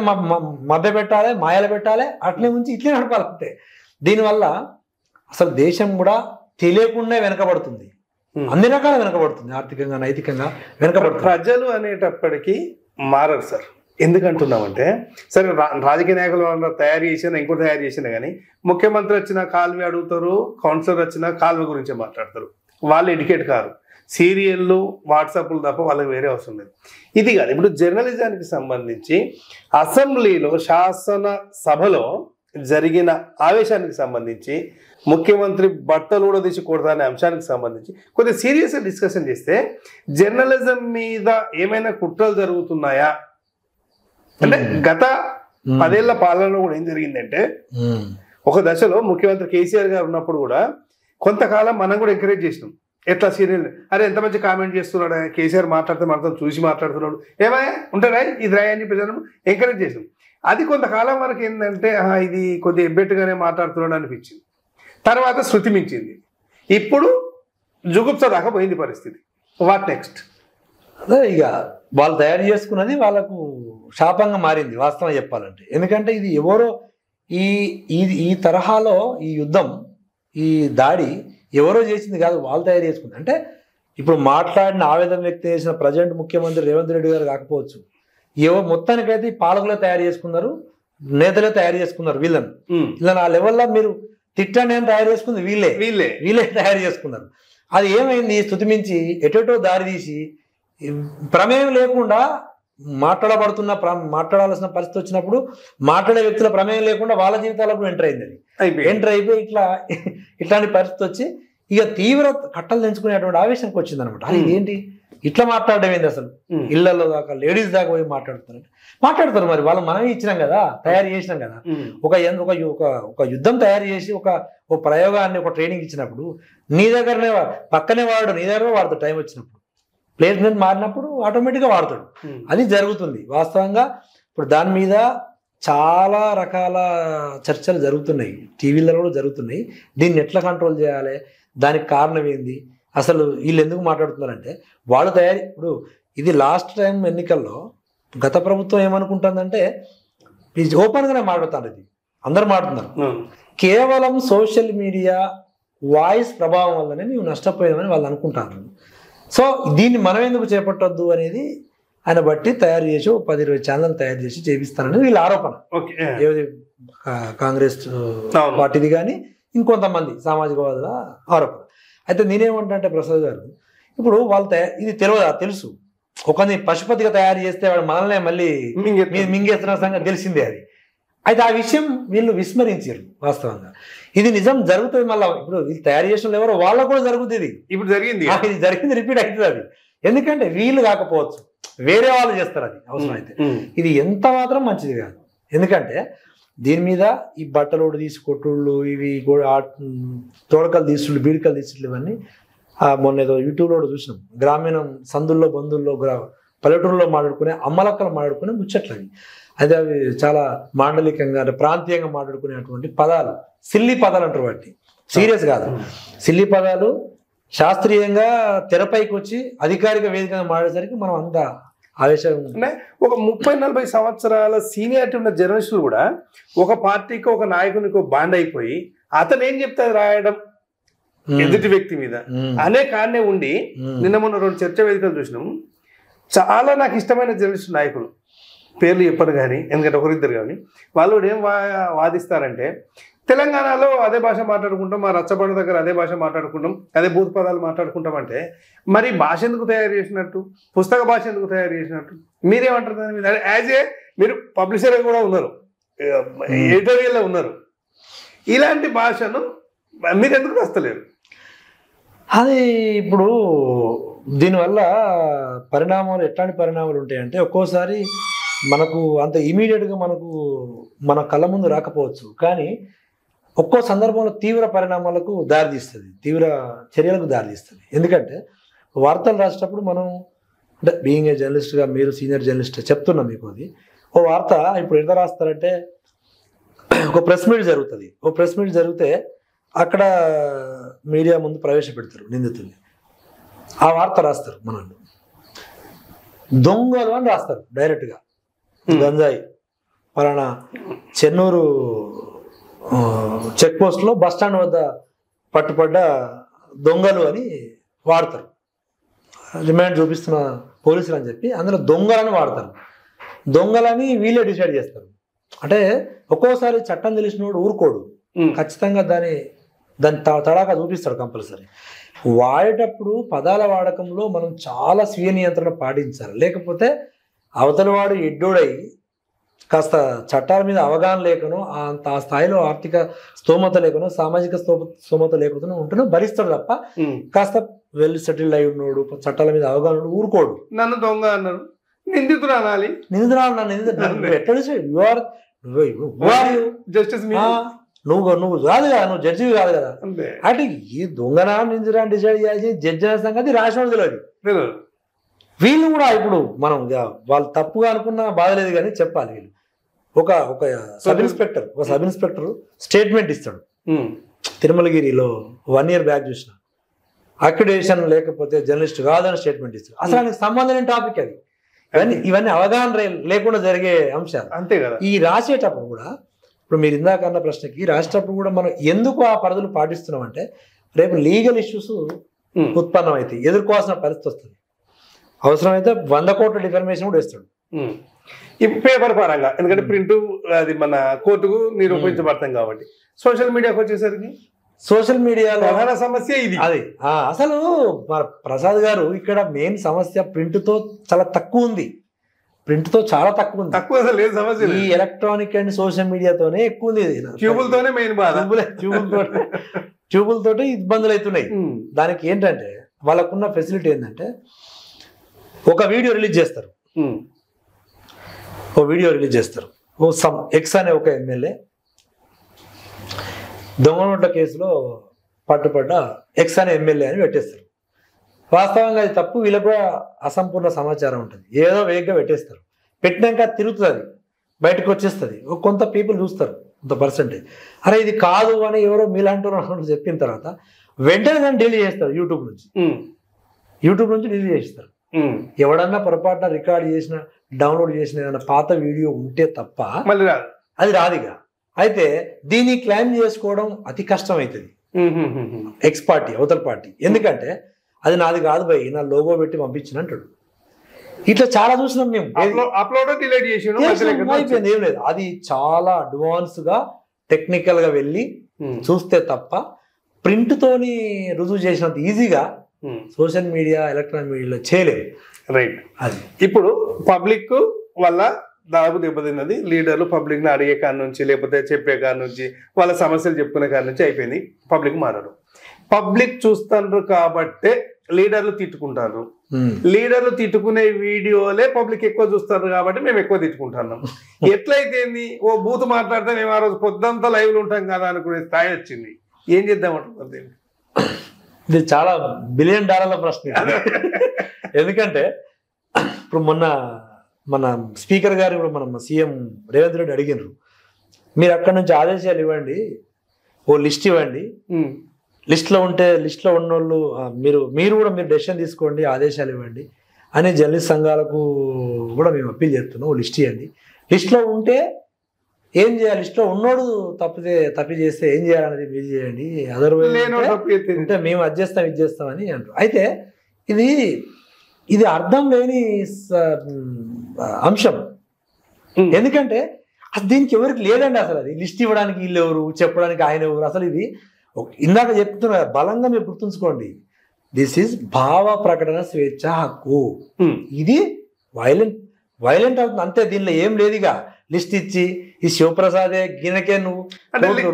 మభ్య పెట్టాలి, మాయలు పెట్టాలి, అట్లే ఉంచి ఇట్లే నడపాలి. అంతే. దీనివల్ల అసలు దేశం కూడా తెలియకుండా వెనకబడుతుంది. అన్ని రకాల వెనకబడుతుంది. ఆర్థికంగా, నైతికంగా వెనకబడుతుంది. ప్రజలు అనేటప్పటికీ మారరు సార్. ఎందుకంటున్నామంటే సరే రాజకీయ నాయకులు తయారు చేసినా, ఇంకోటి తయారు చేసినా కానీ ముఖ్యమంత్రి వచ్చిన కాల్వి అడుగుతారు, కౌన్సిలర్ వచ్చిన కాల్వి గురించి మాట్లాడతారు. వాళ్ళు ఎడ్యుకేట్ కారు. సీరియళ్ళు, వాట్సాప్లు తప్ప వాళ్ళకి వేరే అవసరం లేదు. ఇది కాదు. ఇప్పుడు జర్నలిజానికి సంబంధించి అసెంబ్లీలో, శాసన సభలో జరిగిన ఆవేశానికి సంబంధించి, ముఖ్యమంత్రి బట్టలు కూడా తీసి కొడతానే అంశానికి సంబంధించి కొద్దిగా సీరియస్గా డిస్కషన్ చేస్తే జర్నలిజం మీద ఏమైనా కుట్రలు జరుగుతున్నాయా అంటే గత 10 ఏళ్ల పాలనలో కూడా ఏం జరిగిందంటే ఒక దశలో ముఖ్యమంత్రి కేసీఆర్ గారు ఉన్నప్పుడు కూడా కొంతకాలం మనం కూడా ఎంకరేజ్ చేసినాం. ఎట్లా సీరియల్, అరే ఎంత మంచి కామెంట్ చేస్తున్నాడు కేసీఆర్, మాట్లాడితే మనతో చూసి మాట్లాడుతున్నాడు, ఏమయ్యా ఉంటాడా ఇది రాయ అని చెప్పి ఎంకరేజ్ చేసినాం. అది కొంతకాలం వరకు ఏంటంటే ఇది కొద్దిగా ఎబ్బెట్టుగానే మాట్లాడుతున్నాడు అనిపించింది. తర్వాత శృతి మించింది. ఇప్పుడు జుగుప్స దాకా పోయింది పరిస్థితి. What next? అదే ఇక వాళ్ళు తయారు చేసుకున్నది వాళ్ళకు శాపంగా మారింది వాస్తవం చెప్పాలంటే. ఎందుకంటే ఇది ఎవరో ఈ తరహాలో ఈ యుద్ధం, ఈ దాడి ఎవరో చేసింది కాదు, వాళ్ళు తయారు చేసుకుంది. అంటే ఇప్పుడు మాట్లాడిన ఆవేదన వ్యక్తం చేసిన ప్రజెంట్ ముఖ్యమంత్రి రేవంత్ రెడ్డి గారు కాకపోవచ్చు, మొత్తానికైతే పాలకులే తయారు చేసుకున్నారు. నేతలే తయారు చేసుకున్నారు వీళ్ళని. వీళ్ళని ఆ లెవెల్లో మీరు తిట్టండి అని తయారు చేసుకుంది వీళ్ళే తయారు చేసుకున్నారు. అది ఏమైంది, స్తుతిమించి ఎటో దారి తీసి ప్రమేయం లేకుండా మాట్లాడాల్సిన పరిస్థితి వచ్చినప్పుడు మాట్లాడే వ్యక్తుల ప్రమేయం లేకుండా వాళ్ళ జీవితాలకు ఎంటర్ అయింది. అది ఎంటర్ అయిపోయి ఇట్లాంటి పరిస్థితి వచ్చి ఇక తీవ్ర కట్టలు తెంచుకునేటువంటి ఆవేశంకి వచ్చింది అనమాట. అది ఏంటి ఇట్లా మాట్లాడడం ఏంది, అసలు ఇళ్లలో దాకా లేడీస్ దాకా పోయి మాట్లాడతారు. మరి వాళ్ళు మనమే ఇచ్చినాం కదా, తయారు చేసినాం కదా. ఒక యుద్ధం తయారు చేసి ఒక ప్రయోగాన్ని ఒక ట్రైనింగ్ ఇచ్చినప్పుడు నీ దగ్గరనే పక్కనే వాడు, నీ దగ్గర వాడుతాడు. టైం వచ్చినప్పుడు ప్లేస్మెంట్ మారినప్పుడు ఆటోమేటిక్గా వాడతాడు. అది జరుగుతుంది వాస్తవంగా. ఇప్పుడు దాని మీద చాలా రకాల చర్చలు జరుగుతున్నాయి, టీవీలలో కూడా జరుగుతున్నాయి. దీన్ని ఎట్లా కంట్రోల్ చేయాలి, దానికి కారణం ఏంది, అసలు వీళ్ళు ఎందుకు మాట్లాడుతున్నారంటే వాళ్ళు ఇప్పుడు ఇది లాస్ట్ టైం ఎన్నికల్లో గత ప్రభుత్వం ఏమనుకుంటుందంటే ఓపెన్గానే మాట్లాడుతారు, ఇది అందరు మాట్లాడుతున్నారు. కేవలం సోషల్ మీడియా వాయిస్ ప్రభావం వల్లనే మేము నష్టపోయామని వాళ్ళు అనుకుంటారు. సో దీన్ని మనం ఎందుకు చేపట్టొద్దు అనేది ఆయన బట్టి తయారు చేసి 10-20 ఛానల్ తయారు చేసి చేపిస్తారనేది వీళ్ళ ఆరోపణ. ఏది కాంగ్రెస్ పార్టీది కానీ ఇంకొంతమంది సామాజికవాదుల ఆరోపణ. అయితే నేనేమంటే ప్రసాద్ గారు, ఇప్పుడు వాళ్ళు ఇది తెలుసు, ఒకరిని పశుపతిగా తయారు చేస్తే వాడు మనల్నే మళ్ళీ మింగేస్తున్న సంగతి తెలిసిందే అది. అయితే ఆ విషయం వీళ్ళు విస్మరించారు. వాస్తవంగా ఇది నిజం జరుగుతుంది. మళ్ళీ ఇప్పుడు వీళ్ళు తయారు చేసిన ఎవరో వాళ్ళకు కూడా జరుగుతుంది. ఇప్పుడు జరిగింది రిపీట్ అవుతుంది అది. ఎందుకంటే వీళ్ళు కాకపోవచ్చు, వేరే వాళ్ళు చేస్తారు. అది అవసరం అయితే ఇది ఎంత మాత్రం మంచిది కాదు. ఎందుకంటే దీని మీద ఈ బట్టలోడు తీసుకొట్టుళ్ళు, ఇవి తోడకలు తీసుళ్ళు, బీడికలు తీసుళ్ళు, ఇవన్నీ మొన్న ఏదో యూట్యూబ్లో చూసినాం. గ్రామీణ సందుల్లో బంధుల్లో పల్లెటూరులో మాట్లాడుకునే అమ్మలక్కలు మాట్లాడుకునే ముచ్చట్లు అవి. అయితే అవి చాలా మాండలికంగా అంటే ప్రాంతీయంగా మాట్లాడుకునేటువంటి పదాలు, సిల్లీ పదాలు అంటారు. వాటి సీరియస్ కాదు, సిల్లీ పదాలు శాస్త్రీయంగా తెరపైకి వచ్చి అధికారిక వేదికగా మారేసరికి మనం అంతా ఆవేశం. ఒక 30-40 సంవత్సరాల సీనియారిటీ ఉన్న జర్నలిస్టులు కూడా ఒక పార్టీకి ఒక నాయకునికి బాండ్ అయిపోయి అతను ఏం చెప్తారు రాయడం ఎదుటి వ్యక్తి మీద అనే కారణే ఉండి నిన్న మొన్న 2 చర్చ వేదికలు చూసినాం. చాలా నాకు ఇష్టమైన జర్నలిస్టు నాయకులు, పేర్లు చెప్పను కానీ, ఎందుకంటే ఒకరిద్దరు కానీ, వాళ్ళు ఏం వాదిస్తారంటే తెలంగాణలో అదే భాష మాట్లాడుకుంటాం, మా రచ్చబండ దగ్గర అదే భాష మాట్లాడుకుంటాం, అదే భూత పదాలు మాట్లాడుకుంటాం. అంటే మరి భాష ఎందుకు తయారు చేసినట్టు, పుస్తక భాష ఎందుకు తయారు చేసినట్టు, మీరేమంటారు దాని మీద? యాజ్ ఏ మీరు పబ్లిషర్ కూడా ఉన్నారు, ఎడిటోరియల్లో ఉన్నారు, ఇలాంటి భాషను మీరు ఎందుకు వస్తలేరు? అది ఇప్పుడు దీనివల్ల పరిణామాలు ఎట్లాంటి పరిణామాలు ఉంటాయంటే, ఒక్కోసారి మనకు అంత ఇమీడియట్గా మన కళ్ళ ముందు రాకపోవచ్చు, కానీ ఒక్కో సందర్భంలో తీవ్ర పరిణామాలకు దారితీస్తుంది, తీవ్ర చర్యలకు దారితీస్తుంది. ఎందుకంటే వార్తలు రాసేటప్పుడు మనం అంటే బీయింగ్ ఏ జర్నలిస్ట్గా, మీరు సీనియర్ జర్నలిస్ట్ చెప్తున్నాం మీకు, అది ఓ వార్త ఇప్పుడు ఎంత రాస్తారంటే ఒక ప్రెస్ మీట్ జరుగుతుంది. ఓ ప్రెస్ మీట్ జరిగితే అక్కడ మీడియా ముందు ప్రవేశపెడతారు నిందితుల్ని, ఆ వార్త రాస్తారు. మనల్ని దొంగలు అని రాస్తారు డైరెక్ట్గా. గంజాయి పలానా చెన్నూరు చెక్ పోస్ట్లో బస్టాండ్ వద్ద పట్టుపడ్డ దొంగలు అని వాడతారు. రిమాండ్ చూపిస్తున్న పోలీసులు అని చెప్పి అందులో దొంగలని వాడతారు. దొంగలని వీళ్ళే డిసైడ్ చేస్తారు. అంటే ఒక్కోసారి చట్టం తెలిసినోడు ఊరుకోడు, ఖచ్చితంగా దాని తడాకా చూపిస్తాడు కంపల్సరీ. వాడేటప్పుడు పదాల వాడకంలో మనం చాలా స్వీయ నియంత్రణ పాటించాలి. లేకపోతే అవతల వాడు ఎడ్డోడై కాస్త చట్టాల మీద అవగాహన లేకనో, ఆ స్థాయిలో ఆర్థిక స్తోమత లేకనో, సామాజిక స్తోమత లేకపోతే ఉంటేనో భరిస్తాడు తప్ప, కాస్త వెల్ సెటిల్డ్ అయి ఉన్నాడు, చట్టాల మీద అవగాహన ఊరుకోడు. నన్ను దొంగ అన్నారు, నిందితుడు అనాలి, నువ్వు కాదు కదా, నువ్వు జడ్జి కాదు కదా. అంటే ఈ దొంగనా నిందితుడా డిసైడ్ చేయాల్సి జడ్జి అనే సంగతి రాసినోడు తెలియదు. వీళ్ళు కూడా ఇప్పుడు మనం వాళ్ళు తప్పుగా అనుకున్న బాధ లేదు కానీ చెప్పాలి. వీళ్ళు ఒక సబ్ ఇన్స్పెక్టర్ స్టేట్మెంట్ ఇస్తాడు. తిరుమలగిరిలో 1 year బ్యాక్ చూసిన అక్రిడేషన్ లేకపోతే జర్నలిస్ట్ కాదని స్టేట్మెంట్ ఇస్తాడు. అసలు ఆయనకు సంబంధం లేని టాపిక్ అది. ఇవన్నీ అవగాహన లేకుండా జరిగే అంశాలు. అంతే కదా. ఈ రాసేటప్పుడు కూడా ఇప్పుడు మీరు ఇందాక అన్న ప్రశ్నకి రాసేటప్పుడు కూడా మనం ఎందుకు ఆ పరిధులు పాటిస్తున్నాం అంటే, రేపు లీగల్ ఇష్యూస్ ఉత్పన్నం అయితే ఎదుర్కోవాల్సిన పరిస్థితి వస్తుంది. అవసరమైతే 100 కోట్ల డిఫర్మేషన్ కూడా వేస్తాడు. ఈ పేపర్ పరంగా, ఎందుకంటే ప్రింట్ అది మన కోర్టుకు నిరూపించబడతాం కాబట్టి. సోషల్ మీడియాకి వచ్చేసరికి సోషల్ మీడియాలో ప్రధాన సమస్య ఇది. అది అసలు ప్రసాద్ గారు ఇక్కడ మెయిన్ సమస్య ప్రింట్తో చాలా తక్కువ ఉంది. ప్రింట్తో చాలా తక్కువ ఉంది. తక్కువ అసలు లేదు సమస్య. ఈ ఎలక్ట్రానిక్ అండ్ సోషల్ మీడియాతోనే ఎక్కువ ఉంది. ట్యూబులతోనే మెయిన్ బాధ. ట్యూబులతోటి ఇబ్బందులు అవుతున్నాయి. దానికి ఏంటంటే వాళ్ళకున్న ఫెసిలిటీ ఏంటంటే ఒక వీడియో రిలీజ్ చేస్తారు. ఓ సమ్ ఎక్స్ అనే ఒక ఎమ్మెల్యే దొంగ నోట్ల కేసులో పట్టుపడ్డ ఎక్స్ అనే ఎమ్మెల్యే అని పెట్టేస్తారు. వాస్తవంగా అది తప్పు, వీళ్ళకు కూడా అసంపూర్ణ సమాచారం ఉంటుంది. ఏదో వేగంగా పెట్టేస్తారు. పెట్టినాక తిరుగుతుంది, బయటకు వచ్చేస్తుంది. కొంత పీపుల్ చూస్తారు, కొంత పర్సెంటేజ్. అరే ఇది కాదు అని ఎవరో మీలాంటి చెప్పిన తర్వాత వెంటనే దాన్ని డిలీట్ చేస్తారు. యూట్యూబ్ నుంచి డిలీట్ చేస్తారు. ఎవడన్నా పొరపాటున రికార్డ్ చేసిన, డౌన్లోడ్ చేసిన ఏదైనా పాత వీడియో ఉంటే తప్ప అది రాదిగా. అయితే దీన్ని క్లెయిమ్ చేసుకోవడం అతి కష్టం అవుతుంది ఎక్స్ పార్టీ, అవతల పార్టీ. ఎందుకంటే అది నాది కాదు భయ్, నా లోగో పెట్టి పంపించిన అంటాడు. ఇట్లా చాలా చూసినాం మేము. అయిపోయింది, ఏం లేదు. అది చాలా అడ్వాన్స్ గా టెక్నికల్ గా వెళ్ళి చూస్తే తప్ప ప్రింట్ తోని రుజువు చేసినంత ఈజీగా సోషల్ మీడియా, ఎలక్ట్రానిక్ మీడియాలో చేయలేదు. రైట్. అది ఇప్పుడు పబ్లిక్ వల్ల దాదాపు దెబ్బతిన్నది. లీడర్లు పబ్లిక్ ని అడిగే కాడి నుంచి, లేకపోతే చెప్పే కాడి నుంచి, వాళ్ళ సమస్యలు చెప్పుకునే కాడి నుంచి అయిపోయింది. పబ్లిక్ మారరు. పబ్లిక్ చూస్తారు కాబట్టే లీడర్లు తిట్టుకుంటారు. లీడర్లు తిట్టుకునే వీడియోలే పబ్లిక్ ఎక్కువ చూస్తారు కాబట్టి మేము ఎక్కువ తిట్టుకుంటున్నాం. ఎట్లయితే ఓ బూత్ మాట్లాడితే మేము ఆ రోజు పొద్దంతా లైవ్ లో ఉంటాం కదా అనుకునే స్థాయి వచ్చింది. ఏం చేద్దామంటారు? ఇది చాలా $1 బిలియన్ ప్రశ్న. ఎందుకంటే ఇప్పుడు మన స్పీకర్ గారు, ఇప్పుడు మన సీఎం రేవంత్ రెడ్డి అడిగినారు, మీరు అక్కడ నుంచి ఆదేశాలు ఇవ్వండి, ఓ లిస్ట్ ఇవ్వండి, లిస్ట్లో ఉన్న వాళ్ళు మీరు కూడా డెసిషన్ తీసుకోండి, ఆదేశాలు ఇవ్వండి అని జర్నలిస్ట్ సంఘాలకు కూడా మేము అప్పీల్ చేస్తున్నాం. ఓ లిస్ట్ ఇవ్వండి, లిస్ట్లో ఉంటే ఏం చేయాలి, లిస్ట్లో ఉన్నోడు తప్పు చేస్తే ఏం చేయాలనేది మీరు చేయండి, అదర్వైజ్ ఉంటే మేము అది చేస్తామని అంటారు. అయితే ఇది అర్థం లేని అంశం. ఎందుకంటే అసలు దీనికి ఎవరికి లేదండి. అసలు అది లిస్ట్ ఇవ్వడానికి వీళ్ళు ఎవరు, చెప్పడానికి ఆయన ఎవరు? అసలు ఇది ఇందాక చెప్తున్నా, బలంగా మీరు గుర్తుంచుకోండి, దిస్ ఈజ్ భావ ప్రకటన స్వేచ్ఛ హక్కు. ఇది వైలెంట్ అవుతుంది అంతే. దీనిలో ఏం లేదుగా. లిస్ట్ ఇచ్చి ఈ శివప్రసాదే గినకే నువ్వు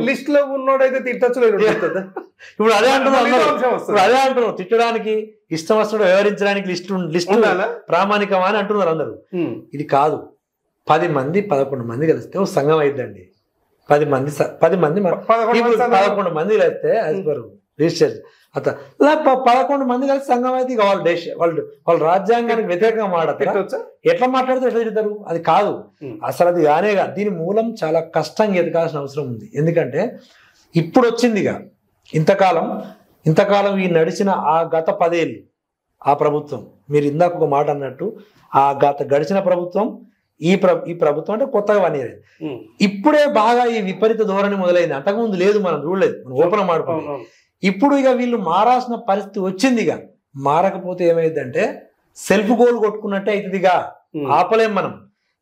లిస్ట్ లో ఉన్నోడైతే తిట్టచ్చు. ఇప్పుడు అదే అంటున్నావు తిట్టడానికి, ఇష్టం వస్తుడు వ్యవహరించడానికి లిస్ట్ ప్రామాణికమా అని అంటున్నారు అందరూ. ఇది కాదు. 10 మంది 11 మంది కలిస్తే ఓ సంఘం అయిద్దండి. 10 మంది 11 మంది కలిస్తే యాజ్ పర్ రిజిస్టర్ అత 11 మంది కలిసి సంఘం అయితే ఇక వాళ్ళు రాజ్యాంగానికి వ్యతిరేకంగా మాట్లాడతారు. ఎట్లా మాట్లాడితే ఎట్లా తిడతారు? అది కాదు అసలు. అది కానే కాదు. దీని మూలం చాలా కష్టంగా ఎదగాల్సిన అవసరం ఉంది. ఎందుకంటే ఇప్పుడు వచ్చిందిగా. ఇంతకాలం ఈ నడిచిన ఆ గత 10 ఏళ్ళు ఆ ప్రభుత్వం, మీరు ఇందాక ఒక మాట అన్నట్టు, ఆ గడిచిన ప్రభుత్వం ఈ ప్రభుత్వం అంటే కొత్తగా 1 ఇయర్ ఇప్పుడే బాగా ఈ విపరీత ధోరణి మొదలైంది. అంతకుముందు లేదు, మనం చూడలేదు, మనం ఓపెన్ మాడుకున్నాం. ఇప్పుడు ఇక వీళ్ళు మారాల్సిన పరిస్థితి వచ్చింది. ఇక మారకపోతే ఏమైందంటే సెల్ఫ్ గోల్ కొట్టుకున్నట్టే అవుతుందిగా. ఆపలేం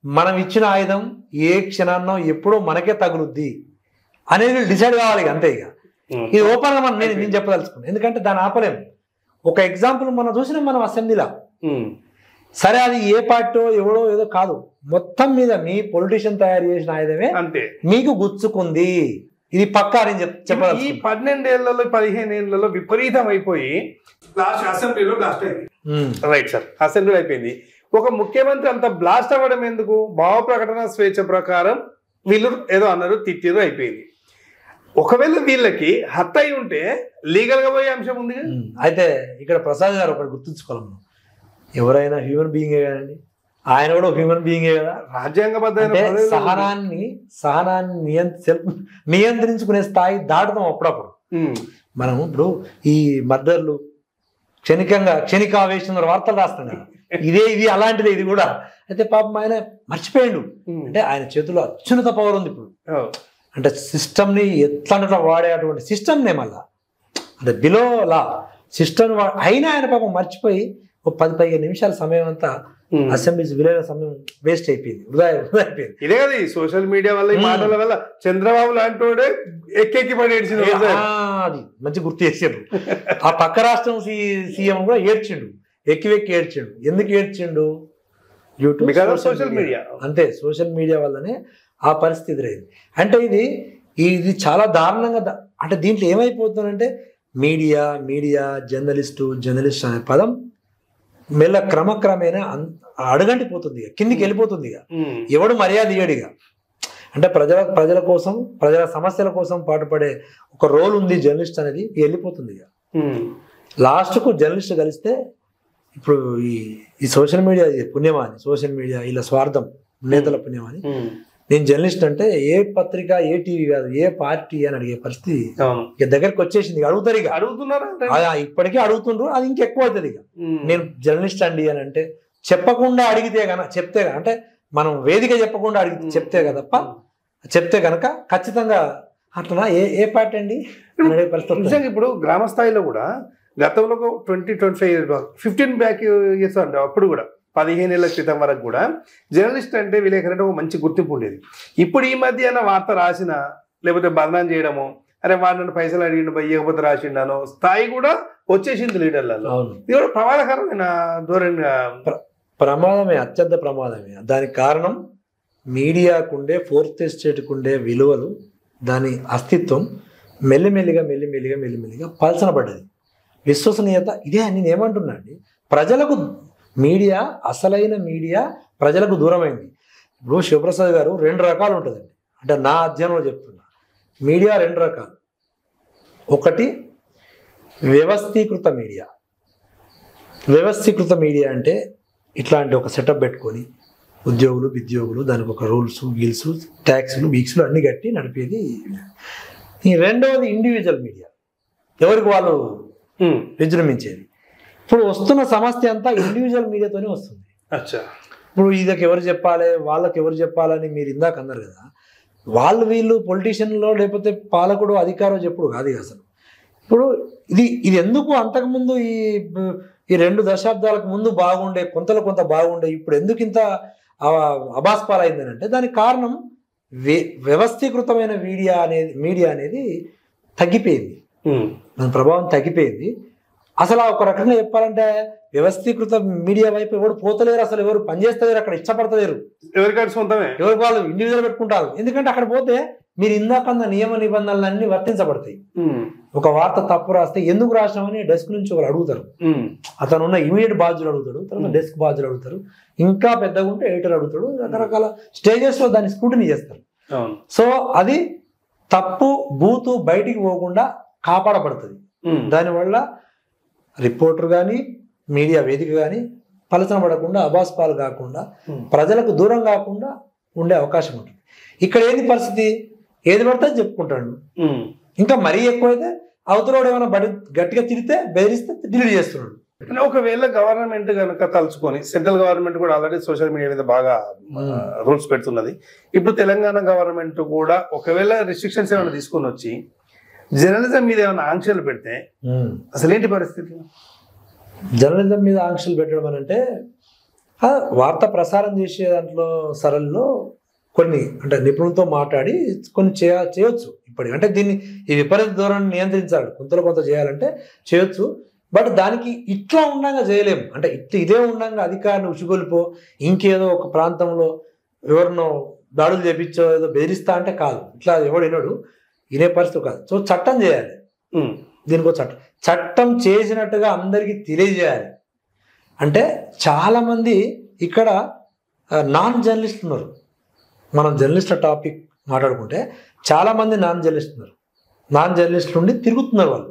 మనం ఇచ్చిన ఆయుధం ఏ క్షణాన్నో ఎప్పుడో మనకే తగులుద్ది అనేది డిసైడ్ కావాలి. అంతే. ఇక ఇది ఓపెన్ గా నేను చెప్పదలుచుకున్నాను. ఎందుకంటే దాన్ని ఆపలేం. ఒక ఎగ్జాంపుల్ మనం అసెంబ్లీలో, సరే అది ఏ పార్టీ ఎవడో ఏదో కాదు, మొత్తం మీద మీ పొలిటీషియన్ తయారు చేసిన ఆయుధమే అంతే మీకు గుచ్చుకుంది. ఇది పక్కా అని చెప్పాలి. ఈ 12 ఏళ్లలో 15 ఏళ్లలో విపరీతం అయిపోయి లాస్ట్ అసెంబ్లీలో బ్లాస్ట్ అయింది. రైట్ సార్, అసెంబ్లీలో అయిపోయింది. ఒక ముఖ్యమంత్రి అంత బ్లాస్ట్ అవ్వడం ఎందుకు? భావ ప్రకటన స్వేచ్ఛ ప్రకారం వీళ్ళు ఏదో అన్నారు, తిట్టిరు, అయిపోయింది. ఒకవేళ వీళ్ళకి హత్య అయి ఉంటే లీగల్ గా పోయే అంశం ఉంది. అయితే ఇక్కడ ప్రసాద్ గారు ఒకటి గుర్తుంచుకోవాలి, ఎవరైనా హ్యూమన్ బీయింగే కదండి, ఆయన కూడా హ్యూమన్ బీయింగే కదా. రాజ్యాంగబద్ధమైన సహనాన్ని నియంత్రించుకునే స్థాయి దాటుతాం అప్పుడప్పుడు. మనం ఇప్పుడు ఈ మర్డర్లు క్షణికావేశంలో వార్తలు రాస్తాం కదా, ఇది అలాంటిదే ఇది కూడా. అయితే పాపం ఆయన మర్చిపోయాడు. అంటే ఆయన చేతిలో అత్యున్నత పవర్ ఉంది ఇప్పుడు. అంటే సిస్టమ్ని ఎట్లా వాడేటువంటి సిస్టమ్నే మళ్ళా అంటే బిలో లా సిస్టమ్ అయినా ఆయన పాపం మర్చిపోయి ఒక 10-15 నిమిషాల సమయం అంతా అసెంబ్లీ విలువైన సమయం వేస్ట్ అయిపోయింది, వృధా అయిపోయింది. ఇదే కదా ఈ సోషల్ మీడియా వల్ల, ఈ మాటల వల్ల చంద్రబాబు లాంటి ఎక్కెక్కి పడి ఏడ్చింది. అది మంచి గుర్తు చేసాడు. ఆ పక్క రాష్ట్రం సీఎం కూడా ఏడ్చిండు, ఎక్కి ఏడ్చిండు. ఎందుకు ఏడ్చిండు? YouTube, social media. అంతే, సోషల్ మీడియా వల్లనే ఆ పరిస్థితి ఎదురైంది. అంటే ఇది చాలా దారుణంగా. అంటే దీంట్లో ఏమైపోతుందంటే మీడియా జర్నలిస్ట్ అనే పదం క్రమక్రమేణా అడగంటిపోతుంది, కిందికి వెళ్ళిపోతుంది. ఎవడు మర్యాద ఇయ్యడిగా. అంటే ప్రజల కోసం, ప్రజల సమస్యల కోసం పాటుపడే ఒక రోల్ ఉంది జర్నలిస్ట్ అనేది, వెళ్ళిపోతుంది. లాస్ట్కు జర్నలిస్ట్ కలిస్తే ఇప్పుడు ఈ సోషల్ మీడియా పుణ్యమాని, సోషల్ మీడియా ఇలా స్వార్థం నేతల పుణ్యమాని, నేను జర్నలిస్ట్ అంటే ఏ పత్రిక, ఏ టీవీ కాదు, ఏ పార్టీ అని అడిగే పరిస్థితి ఇక దగ్గరకు వచ్చేసింది. అడుగుతారు, ఇక అడుగుతున్నారు, ఇప్పటికే అడుగుతుండ్రు. అది ఇంకెక్కువ అవుతుంది. ఇక నేను జర్నలిస్ట్ అండి అని అంటే చెప్పకుండా అడిగితే చెప్తే అంటే మనం వేదిక చెప్పకుండా చెప్తే తప్ప చెప్తే కనుక ఖచ్చితంగా అట్లా ఏ పార్టీ అండి అనే పరిస్థితి. ఇప్పుడు గ్రామ స్థాయిలో కూడా గతంలో 15 బ్యాక్ ఇయర్స్ అంటే అప్పుడు కూడా 15 ఏళ్ల క్రితం వరకు కూడా జర్నలిస్ట్ అంటే విలేకరంటే ఒక మంచి గుర్తింపు ఉండేది. ఇప్పుడు ఈ మధ్య వార్త రాసిన, లేకపోతే బదనాం చేయడము, అరే వాడిని పైసలు అడిగిండు ఇవ్వకపోతే రాసిండానో స్థాయి కూడా వచ్చేసింది లీడర్లలో. ఇది కూడా ప్రమాదకరమైన ధోరణిగా. ప్రమాదమే, అత్యంత ప్రమాదమే. దానికి కారణం మీడియాకుండే, ఫోర్త్ ఎస్టేట్కుండే విలువలు, దాని అస్తిత్వం మెల్లిమెల్లిగా పలచనబడ్డది. విశ్వసనీయత ఇదే నేను ఏమంటున్నా అండి, ప్రజలకు మీడియా, అసలైన మీడియా ప్రజలకు దూరమైంది. ఇప్పుడు శివప్రసాద్ గారు 2 రకాలు ఉంటుందండి. అంటే నా అధ్యయనంలో చెప్తున్నా, మీడియా 2 రకాలు. ఒకటి వ్యవస్థీకృత మీడియా. వ్యవస్థీకృత మీడియా అంటే ఇట్లాంటి ఒక సెటప్ పెట్టుకొని ఉద్యోగులు దానికి ఒక రూల్స్, గిల్స్, ట్యాక్స్లు, వీక్స్లు అన్ని కట్టి నడిపేది. ఈ రెండవది ఇండివిజువల్ మీడియా, ఎవరికి వాళ్ళు విజృంభించేది. ఇప్పుడు వస్తున్న సమస్య అంతా ఇండివిజువల్ మీడియాతోనే వస్తుంది. ఇప్పుడు ఇదకి ఎవరు చెప్పాలి, వాళ్ళకి ఎవరు చెప్పాలని మీరు ఇందాక అన్నారు కదా. వీళ్ళు పొలిటీషియన్లో లేకపోతే పాలకుడు, అధికారం చెప్పుడు కాదు అసలు. ఇప్పుడు ఇది ఎందుకు అంతకుముందు ఈ 2 దశాబ్దాలకు ముందు బాగుండే, కొంత బాగుండే, ఇప్పుడు ఎందుకు ఇంత అబాస్పాలైందని అంటే దానికి కారణం వ్యవస్థీకృతమైన మీడియా అనేది తగ్గిపోయింది. దాని ప్రభావం తగ్గిపోయింది. అసలు ఒక రకంగా చెప్పాలంటే వ్యవస్థీకృత మీడియా వైపు ఎవరు పోతలేరు, అసలు ఎవరు పనిచేస్తలేరు, అక్కడ ఇష్టపడతలేరు. ఎవరికాడు సొంతమే, ఎవరికి వాళ్ళు ఇండివిజువల్ పెట్టుకుంటారు. ఎందుకంటే అక్కడ పోతే మీరు ఇందాకన్న నియమ నిబంధనలన్నీ వర్తించబడతాయి. ఒక వార్త తప్పు రాస్తే ఎందుకు రాసినామని డెస్క్ నుంచి ఒకరు అడుగుతారు. అతను ఉన్న ఇమీడియట్ బాధ్యులు అడుగుతాడు, తర్వాత డెస్క్ బాధ్యులు అడుగుతారు, ఇంకా పెద్దగా ఉంటే ఎడిటర్ అడుగుతాడు. రకరకాల స్టేజెస్ లో దాన్ని స్క్రూటినీ చేస్తారు. సో అది తప్పు బూతు బయటికి పోకుండా కాపాడబడుతుంది. దానివల్ల రిపోర్టర్ కానీ, మీడియా వేదిక కానీ పలచన పడకుండా, అబాస్పాలు కాకుండా, ప్రజలకు దూరం కాకుండా ఉండే అవకాశం ఉంటుంది. ఇక్కడ ఏది పరిస్థితి, ఏది పడితే చెప్పుకుంటాడు. ఇంకా మరీ ఎక్కువైతే అవతలోడు ఏమైనా గట్టిగా తిరిగితే, బెదిరిస్తే డిలీట్ చేస్తున్నాడు. ఒకవేళ గవర్నమెంట్ కనుక తలుచుకొని, సెంట్రల్ గవర్నమెంట్ కూడా ఆల్రెడీ సోషల్ మీడియా మీద బాగా రూల్స్ పెడుతున్నది. ఇప్పుడు తెలంగాణ గవర్నమెంట్ కూడా ఒకవేళ రిస్ట్రిక్షన్స్ ఏమైనా తీసుకొని వచ్చి జర్నలిజం మీద ఏమైనా ఆంక్షలు పెడితే అసలు ఏంటి పరిస్థితి? జర్నలిజం మీద ఆంక్షలు పెట్టడం అని అంటే వార్త ప్రసారం చేసే దాంట్లో సరళిలో కొన్ని అంటే నిపుణులతో మాట్లాడి కొన్ని చేయొచ్చు. ఇప్పటికి అంటే ఈ విపరీత ధోరణి నియంత్రించాలి, కొంత చేయాలంటే చేయొచ్చు. బట్ దానికి ఇట్లా ఉండగా చేయలేము. అంటే ఇదే ఉండగా అధికారులు ఉసుగొలిపో, ఇంకేదో ఒక ప్రాంతంలో ఎవరినో దాడులు చేపించో, ఏదో బెదిరిస్తా అంటే కాదు. ఇట్లా ఎవడు వినే పరిస్థితి కాదు. సో చట్టం చేయాలి. దీనికో చట్టం చేసినట్టుగా అందరికీ తెలియజేయాలి. అంటే చాలామంది ఇక్కడ నాన్ జర్నలిస్ట్ ఉన్నారు. మనం జర్నలిస్ట్ టాపిక్ మాట్లాడుకుంటే చాలామంది నాన్ జర్నలిస్ట్ ఉన్నారు. నాన్ జర్నలిస్ట్ నుండి తిరుగుతున్నారు. వాళ్ళు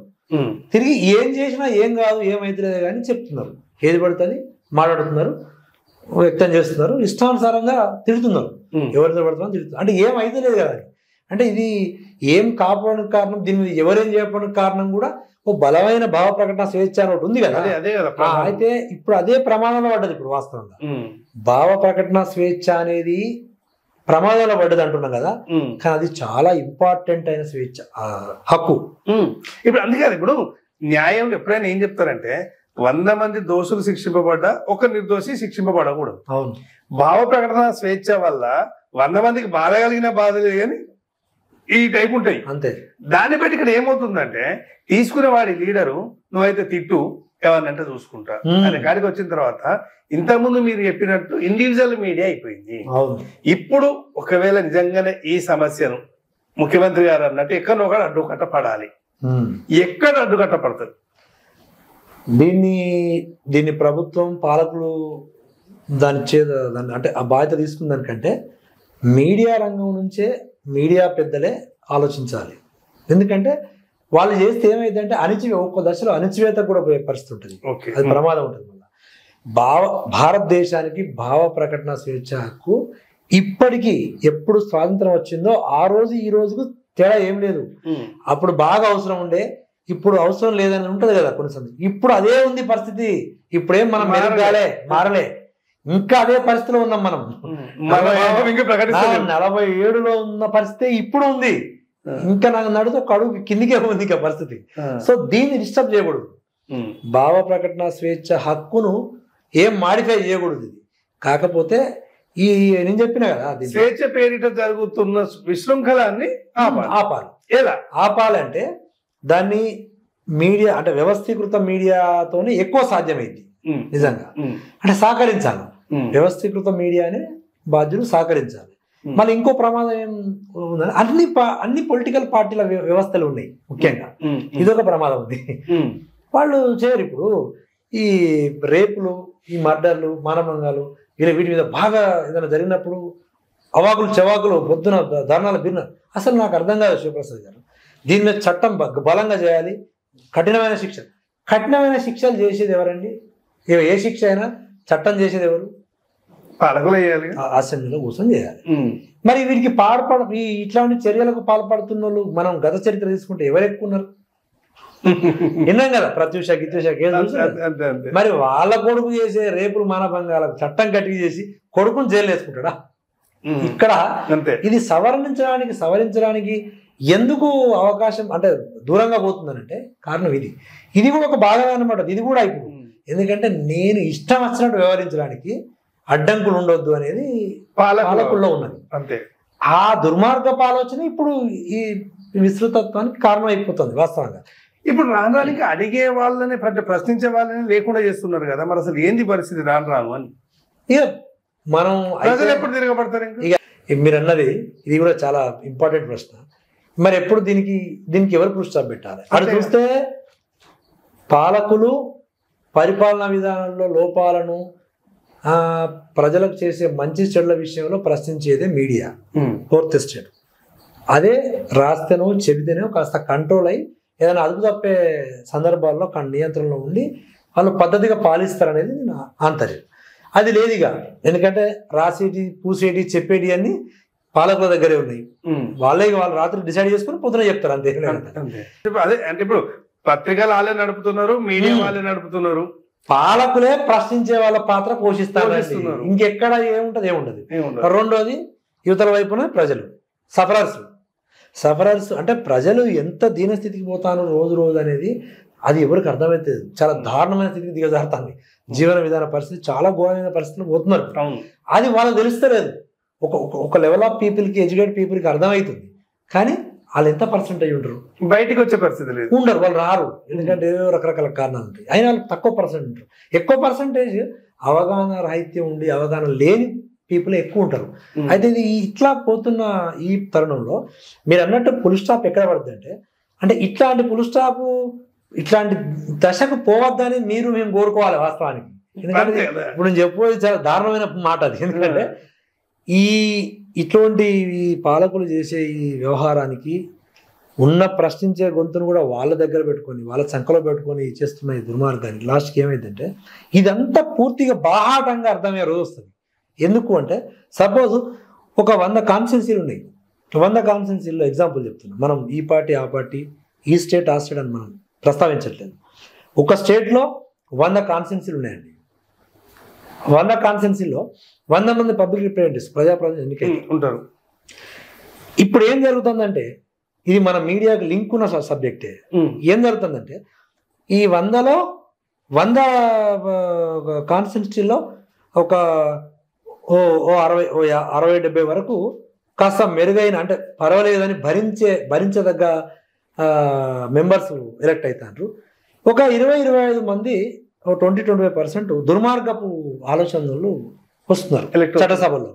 తిరిగి ఏం చేసినా ఏం కాదు, ఏమైతే కానీ చెప్తున్నారు. ఏది పడుతుంది మాట్లాడుతున్నారు, వ్యక్తం చేస్తున్నారు, ఇష్టానుసారంగా తిడుతున్నారు. ఎవరితో పడుతున్నారు తిడుతున్నారు. అంటే ఏమైతే లేదు కదా. అంటే ఇది ఏం కాపాడడానికి కారణం, దీని మీద ఎవరేం చేయడానికి కారణం కూడా ఓ బలమైన భావ ప్రకటన స్వేచ్ఛ అని ఒకటి ఉంది కదా. అయితే ఇప్పుడు అదే ప్రమాదంలో పడ్డది. ఇప్పుడు వాస్తవంగా భావ ప్రకటన స్వేచ్ఛ అనేది ప్రమాదంలో పడ్డది అంటున్నాం కదా. కానీ అది చాలా ఇంపార్టెంట్ అయిన స్వేచ్ఛ, హక్కు. ఇప్పుడు అందుకని ఇప్పుడు న్యాయంలో ఎప్పుడైనా ఏం చెప్తారంటే 100 మంది దోషులు శిక్షింపబడ్డా ఒక నిర్దోషి శిక్షింపబడకూడదు. అవును. భావ ప్రకటన స్వేచ్ఛ వల్ల 100 మందికి బాధ కలిగిన బాధ లేదు కానీ ఈ టైప్ ఉంటాయి అంతే. దాన్ని బట్టి ఇక్కడ ఏమవుతుందంటే తీసుకునేవాడి లీడరు నువ్వైతే తిట్టు ఎవరినంటే చూసుకుంటా అనే కాడికి వచ్చిన తర్వాత ఇంతకుముందు మీరు చెప్పినట్టు ఇండివిజువల్ మీడియా అయిపోయింది. ఇప్పుడు ఒకవేళ నిజంగానే ఈ సమస్యను ముఖ్యమంత్రి గారు అన్నట్టు ఎక్కడో ఒకటి అడ్డుకట్టపడాలి. ఎక్కడ అడ్డుకట్టపడుతుంది? దీన్ని ప్రభుత్వం పాలకులు దాన్ని అంటే ఆ బాధ్యత తీసుకున్న దానికంటే మీడియా రంగం నుంచే మీడియా పెద్దలే ఆలోచించాలి. ఎందుకంటే వాళ్ళు చేస్తే ఏమైందంటే ఒక్క దశలో అణచివేత కూడా పోయే పరిస్థితి ఉంటుంది. అది ప్రమాదం ఉంటుంది. భారతదేశానికి భావ ప్రకటన స్వేచ్ఛ హక్కు ఇప్పటికీ ఎప్పుడు స్వాతంత్రం వచ్చిందో ఆ రోజు ఈ రోజుకు తేడా ఏం లేదు. అప్పుడు బాగా అవసరం ఉండే, ఇప్పుడు అవసరం లేదని ఉంటది కదా కొన్ని సందర్భం. ఇప్పుడు అదే ఉంది పరిస్థితి. ఇప్పుడేం మనం మెరుగాలే మారలే, ఇంకా అదే పరిస్థితిలో ఉన్నాం మనం. 47లో ఉన్న పరిస్థితి ఇప్పుడు ఉంది. ఇంకా నాకు నడుతూ ఒక అడుగు కిందికే ఉంది ఇంకా పరిస్థితి. సో దీన్ని డిస్టర్బ్ చేయకూడదు. భావ ప్రకటన స్వేచ్ఛ హక్కును ఏం మాడిఫై చేయకూడదు. కాకపోతే ఈ నేను చెప్పిన కదా స్వేచ్ఛ పేరిట జరుగుతున్న విశృంఖలాన్ని ఆపాలి. ఎలా ఆపాలంటే దాన్ని మీడియా అంటే వ్యవస్థీకృత మీడియాతోనే ఎక్కువ సాధ్యమైంది. నిజంగా అంటే సహకరించాలి. వ్యవస్థీకృత మీడియానే బాధ్యులు సహకరించాలి. మళ్ళీ ఇంకో ప్రమాదం ఏం ఉందని అన్ని పొలిటికల్ పార్టీల వ్యవస్థలు ఉన్నాయి. ముఖ్యంగా ఇదొక ప్రమాదం ఉంది. వాళ్ళు చేయరు. ఇప్పుడు ఈ రేపులు, ఈ మర్డర్లు, మానభంగాలు వీటి మీద బాగా ఏదైనా జరిగినప్పుడు అవాకులు చెవాకులు పొద్దున ధర్నాలు భిన్న అసలు నాకు అర్థం కాదు శివప్రసాద్ గారు. దీని మీద చట్టం బలంగా చేయాలి. కఠినమైన శిక్షలు చేసేది ఎవరండి? ఏ శిక్ష అయినా చట్టం చేసేది ఎవరు? పాలకులు చేయాలి. అసెంబ్లీలో కూర్చొని చేయాలి. మరి వీరికి ఇట్లాంటి చర్యలకు పాల్పడుతున్న వాళ్ళు మనం గత చరిత్ర తీసుకుంటే ఎవరు ఎక్కువ ఉన్నారు? విన్నాం కదా, ప్రత్యూష గిత్యూష కేసు. మరి వాళ్ళ కొడుకు చేసే రేపులు మానభంగాలకు చట్టం కట్టి చేసి కొడుకుని జైలు వేసుకుంటాడా? ఇక్కడ ఇది సవరించడానికి ఎందుకు అవకాశం అంటే దూరంగా పోతుందనంటే కారణం ఇది కూడా ఒక భాగమే అనమాట. ఇది కూడా అయిపోయింది. ఎందుకంటే నేను ఇష్టం వచ్చినట్టు వ్యవహరించడానికి అడ్డంకులు ఉండొద్దు అనేది పాలకుల్లో ఉన్నది. అంతే. ఆ దుర్మార్గపు ఆలోచన ఇప్పుడు ఈ విస్తృతత్వానికి కారణం అయిపోతుంది వాస్తవంగా. ఇప్పుడు రానికి అడిగే వాళ్ళని ప్రశ్నించే వాళ్ళని లేకుండా చేస్తున్నారు కదా. మరి అసలు ఏంది పరిస్థితి రాను అని ఇక మనం ఎప్పుడు తిరగబడతారు? ఇక మీరు అన్నది ఇది కూడా చాలా ఇంపార్టెంట్ ప్రశ్న. మరి ఎప్పుడు దీనికి ఎవరు పురుషాలు పెట్టాలి? అటు చూస్తే పాలకులు పరిపాలనా విధానంలో లోపాలను ప్రజలకు చేసే మంచి చెడుల విషయంలో ప్రశ్నించేదే మీడియా, ఫోర్త్ ఎస్టేట్. అదే రాస్తేనో చెబితేనో కాస్త కంట్రోల్ అయ్యి ఏదైనా అదుపు తప్పే సందర్భాల్లో నియంత్రణలో ఉండి వాళ్ళు పద్ధతిగా పాలిస్తారనేది నా ఆంతర్యం. అది లేదుగా. ఎందుకంటే రాసేటి, పూసేటి, చెప్పేటి అన్ని పాలకుల దగ్గరే ఉన్నాయి. వాళ్ళు రాత్రి డిసైడ్ చేసుకుని పొద్దున చెప్తారు. అంతే. అదే అంటే ఇప్పుడు పత్రికలు వాళ్ళే నడుపుతున్నారు, మీడియా వాళ్ళే నడుపుతున్నారు. పాలకులే ప్రశ్నించే వాళ్ళ పాత్ర పోషిస్తారు. ఇంకెక్కడ ఏముంటది? రెండోది యువతల వైపున ప్రజలు సఫరర్స్ అంటే ప్రజలు ఎంత దీనస్థితికి పోతాను రోజు అనేది అది ఎవరికి అర్థమవుతుంది. చాలా దారుణమైన స్థితికి దిగజారుతుంది. జీవన విధాన పరిస్థితి చాలా ఘోరమైన పరిస్థితులు పోతున్నారు. అది వాళ్ళకి తెలుస్తలేదు. ఒక లెవెల్ ఆఫ్ పీపుల్కి, ఎడ్యుకేటెడ్ పీపుల్కి అర్థమవుతుంది. కానీ వాళ్ళు ఎంత పర్సెంటేజ్ ఉంటారు? బయటకు వచ్చే పరిస్థితి లేదు. ఉండరు, వాళ్ళు రారు. ఎందుకంటే ఏదో రకరకాల కారణాలు ఉంటాయి. అయినా వాళ్ళు తక్కువ పర్సెంట్ ఉంటారు. ఎక్కువ పర్సెంటేజ్ అవగాహన రాహిత్యం ఉండి అవగాహన లేని పీపుల్ ఎక్కువ ఉంటారు. అయితే ఇది ఇట్లా పోతున్న ఈ తరుణంలో మీరు అన్నట్టు ఫుల్ స్టాప్ ఎక్కడ పడుతుంది అంటే ఇట్లాంటి ఫుల్ స్టాప్ ఇట్లాంటి దశకు పోవద్దని మేము కోరుకోవాలి వాస్తవానికి. ఎందుకంటే ఇప్పుడు నేను చెప్పేది చాలా దారుణమైన మాట అది. ఎందుకంటే ఇటువంటి పాలకులు చేసే ఈ వ్యవహారానికి ఉన్న ప్రశ్నించే గొంతును కూడా వాళ్ళ దగ్గర పెట్టుకొని వాళ్ళ సంఖలో పెట్టుకొని చేస్తున్న ఈ దుర్మార్గానికి లాస్ట్కి ఏమైందంటే ఇదంతా పూర్తిగా బాహాటంగా అర్థమయ్యే రోజు వస్తుంది. ఎందుకు అంటే సపోజ్ ఒక 100 కాన్స్టిట్యున్సీలు ఉన్నాయి. 100 కాన్స్టిట్యున్సీల్లో ఎగ్జాంపుల్ చెప్తున్నాం. మనం ఈ పార్టీ ఆ పార్టీ, ఈ స్టేట్ ఆ స్టేట్ అని మనం ప్రస్తావించట్లేదు. ఒక స్టేట్లో 100 కాన్స్టిట్యున్సీలు ఉన్నాయండి. 100 కాన్స్టిట్యున్సీలో 100 మంది పబ్లిక్ రిప్రజెంటేటివ్స్, ప్రజాప్రతినిధులు ఎన్నికై ఉంటారు. ఇప్పుడు ఏం జరుగుతుందంటే ఇది మన మీడియాకి లింక్ ఉన్న సబ్జెక్టే. ఏం జరుగుతుందంటే ఈ 100లో 100 కాన్స్టిట్యున్సీలో ఒక 60-70 వరకు కాస్త మెరుగైన అంటే పర్వాలేదని భరించదగ్గ మెంబర్స్ ఎలక్ట్ అవుతారు. ఒక 20-25 మంది 20-25% దుర్మార్గపు ఆలోచనలు వస్తున్నారు చట్టసభలో.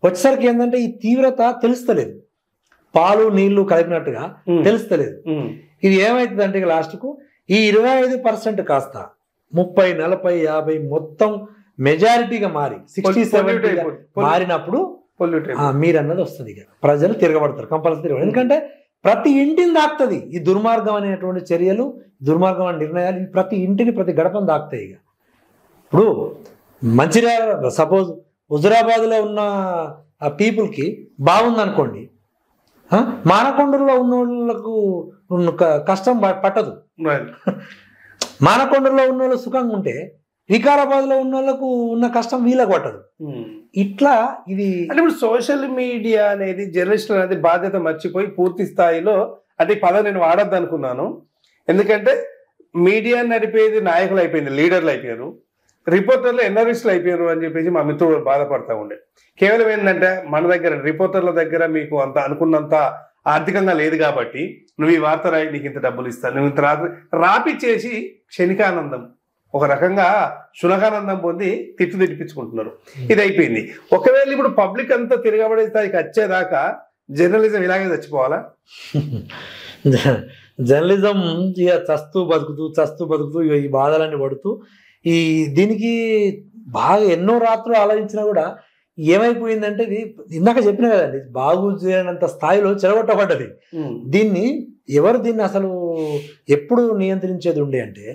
వచ్చేసరికి ఏంటంటే ఈ తీవ్రత తెలుస్తలేదు, పాలు నీళ్లు కలిపినట్టుగా తెలుస్తలేదు. ఇది ఏమవుతుందంటే లాస్ట్కు ఈ 25% కాస్త 30-40-50 మొత్తం మెజారిటీగా మారి 60-70 మారినప్పుడు మీరు అన్నది వస్తుంది. ఇక ప్రజలు తిరగబడతారు, కంపల్సరీ. ఎందుకంటే ప్రతి ఇంటిని దాక్తుంది ఈ దుర్మార్గం అనేటువంటి చర్యలు, దుర్మార్గం అనే నిర్ణయాలు ప్రతి ఇంటిని, ప్రతి గడపను దాక్తాయి. ఇక ఇప్పుడు మంచిర్యాల సపోజ్ హుజురాబాద్లో ఉన్న ఆ పీపుల్కి బాగుందనుకోండి, మానకొండూరులో ఉన్న వాళ్ళకు కష్టం పట్టదు. మానకొండూరులో ఉన్న వాళ్ళు సుఖంగా ఉంటే వికారాబాద్లో ఉన్న వాళ్ళకు ఉన్న కష్టం వీళ్ళకి పట్టదు. ఇట్లా ఇది అంటే ఇప్పుడు సోషల్ మీడియా అనేది జర్నలిస్టులు అనేది బాధ్యత మర్చిపోయి పూర్తి స్థాయిలో, అంటే ఈ పదం నేను వాడద్దు అనుకున్నాను, ఎందుకంటే మీడియా నడిపేది నాయకులు అయిపోయింది, లీడర్లు అయిపోయారు, రిపోర్టర్లు ఎన్ఆర్ఎస్లు అయిపోయారు అని చెప్పేసి మా మిత్రుడు బాధపడతా ఉండే. కేవలం ఏంటంటే మన దగ్గర రిపోర్టర్ల దగ్గర మీకు అంత అనుకున్నంత ఆర్థికంగా లేదు కాబట్టి నువ్వు ఈ వార్త రాయి, నీకు ఇంత డబ్బులు ఇస్తాను, నువ్వు ఇంత రాపిచ్చేసి క్షణికానందం, ఒక రకంగా శునకానందం పొంది తిట్టిపించుకుంటున్నారు. ఇది అయిపోయింది. ఒకవేళ ఇప్పుడు పబ్లిక్ అంతా తిరగబడే స్థాయికి వచ్చేదాకా జర్నలిజం ఇలాగే చచ్చిపోవాలా? జర్నలిజం ఇక చస్తూ బతుకుతూ ఈ బాధలన్నీ పడుతూ దీనికి బాగా ఎన్నో రాత్రులు ఆలోచించినా కూడా ఏమైపోయిందంటే, ఇది ఇందాక చెప్పినా కదండి, బాగు చేయనంత స్థాయిలో చెడగొట్టబడ్డది. దీన్ని అసలు ఎప్పుడు నియంత్రించేది ఉండే అంటే,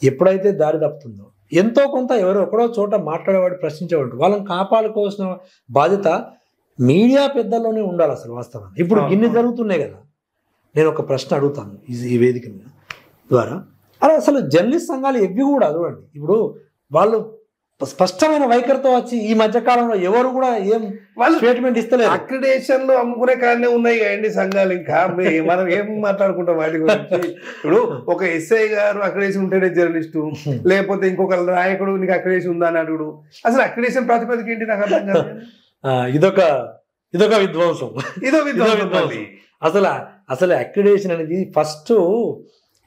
ఎప్పుడైతే దారి తప్పుతుందో ఎంతో కొంత ఎవరో ఒకడో చోట మాట్లాడేవాడు, ప్రశ్నించేవాడు, వాళ్ళని కాపాడుకోవాల్సిన బాధ్యత మీడియా పెద్దల్లోనే ఉండాలి అసలు వాస్తవం. ఇప్పుడు ఇన్ని జరుగుతున్నాయి కదా, నేను ఒక ప్రశ్న అడుగుతాను ఈ వేదిక మీద ద్వారా. అలా అసలు జర్నలిస్ట్ సంఘాలు ఎవ్వి కూడా చూడండి, ఇప్పుడు వాళ్ళు స్పష్టమైన వైఖరితో వచ్చి ఈ మధ్య కాలంలో ఎవరు కూడా ఏం స్టేట్మెంట్ ఇస్తలేదు. అక్రిడేషన్లు అమ్ముకునే కారణే ఉన్నాయి కదండి సంఘాలు. ఇంకా మనం ఏం మాట్లాడుకుంటాం వాటి గురించి? ఇప్పుడు ఒక ఎస్ఐ గారు అక్రిడేషన్ ఉంటేనే జర్నలిస్టు, లేకపోతే ఇంకొక నాయకుడు నీకు అక్రిడేషన్ ఉందా అని అడుగుడు. అసలు అక్రిడేషన్ ప్రాతిపదిక ఏంటి నాకు అర్థం కాదు. ఇదొక విధ్వంసం. అసలు అక్రిడేషన్ అనేది ఫస్ట్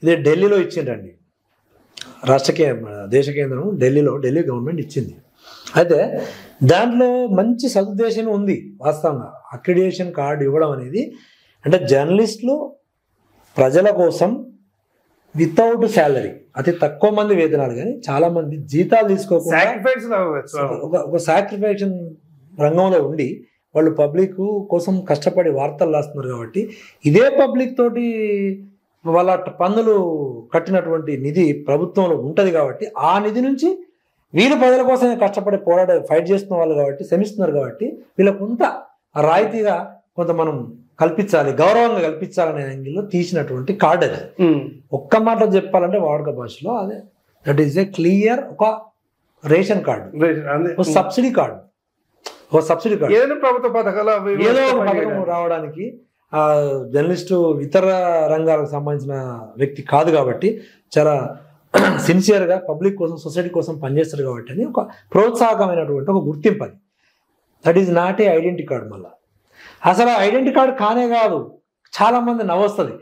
ఇదే ఢిల్లీలో ఇచ్చిండ్రండి, దేశ కేంద్రం ఢిల్లీ గవర్నమెంట్ ఇచ్చింది. అయితే దాంట్లో మంచి సదుద్దేశం ఉంది వాస్తవంగా. అక్రిడేషన్ కార్డు ఇవ్వడం అనేది అంటే జర్నలిస్టులు ప్రజల కోసం వితౌట్ శాలరీ, అతి తక్కువ మంది వేతనాలు, కానీ చాలా మంది జీతాలు తీసుకోకుండా ఒక సాక్రిఫైషన్ రంగంలో ఉండి వాళ్ళు పబ్లిక్ కోసం కష్టపడి వార్తలు రాస్తున్నారు. కాబట్టి ఇదే పబ్లిక్ తోటి వాళ్ళ పన్నులు కట్టినటువంటి నిధి ప్రభుత్వంలో ఉంటుంది కాబట్టి ఆ నిధి నుంచి వీళ్ళు ప్రజల కోసమే కష్టపడి ఫైట్ చేస్తున్న వాళ్ళు కాబట్టి, శ్రమిస్తున్నారు కాబట్టి వీళ్ళకు కొంత రాయితీగా కొంత మనం కల్పించాలి, గౌరవంగా కల్పించాలనే యాంగిల్లో తీసినటువంటి కార్డు అది. ఒక్క మాట చెప్పాలంటే వాడుక భాషలో అదే దట్ ఈస్ ఏ క్లియర్ ఒక రేషన్ కార్డు, ఒక సబ్సిడీ కార్డు. ఏదో ప్రభుత్వ పథకాలు ఏదో ఒక పథకం రావడానికి ఆ జర్నలిస్టు ఇతర రంగాలకు సంబంధించిన వ్యక్తి కాదు కాబట్టి చాలా సిన్సియర్గా పబ్లిక్ కోసం, సొసైటీ కోసం పనిచేస్తారు కాబట్టి అని ఒక ప్రోత్సాహకమైనటువంటి ఒక గుర్తింపు అది. That is not a identity card. మళ్ళీ అసలు ఐడెంటిటీ కార్డు కానే కాదు. చాలామంది నవ్వొస్తుంది,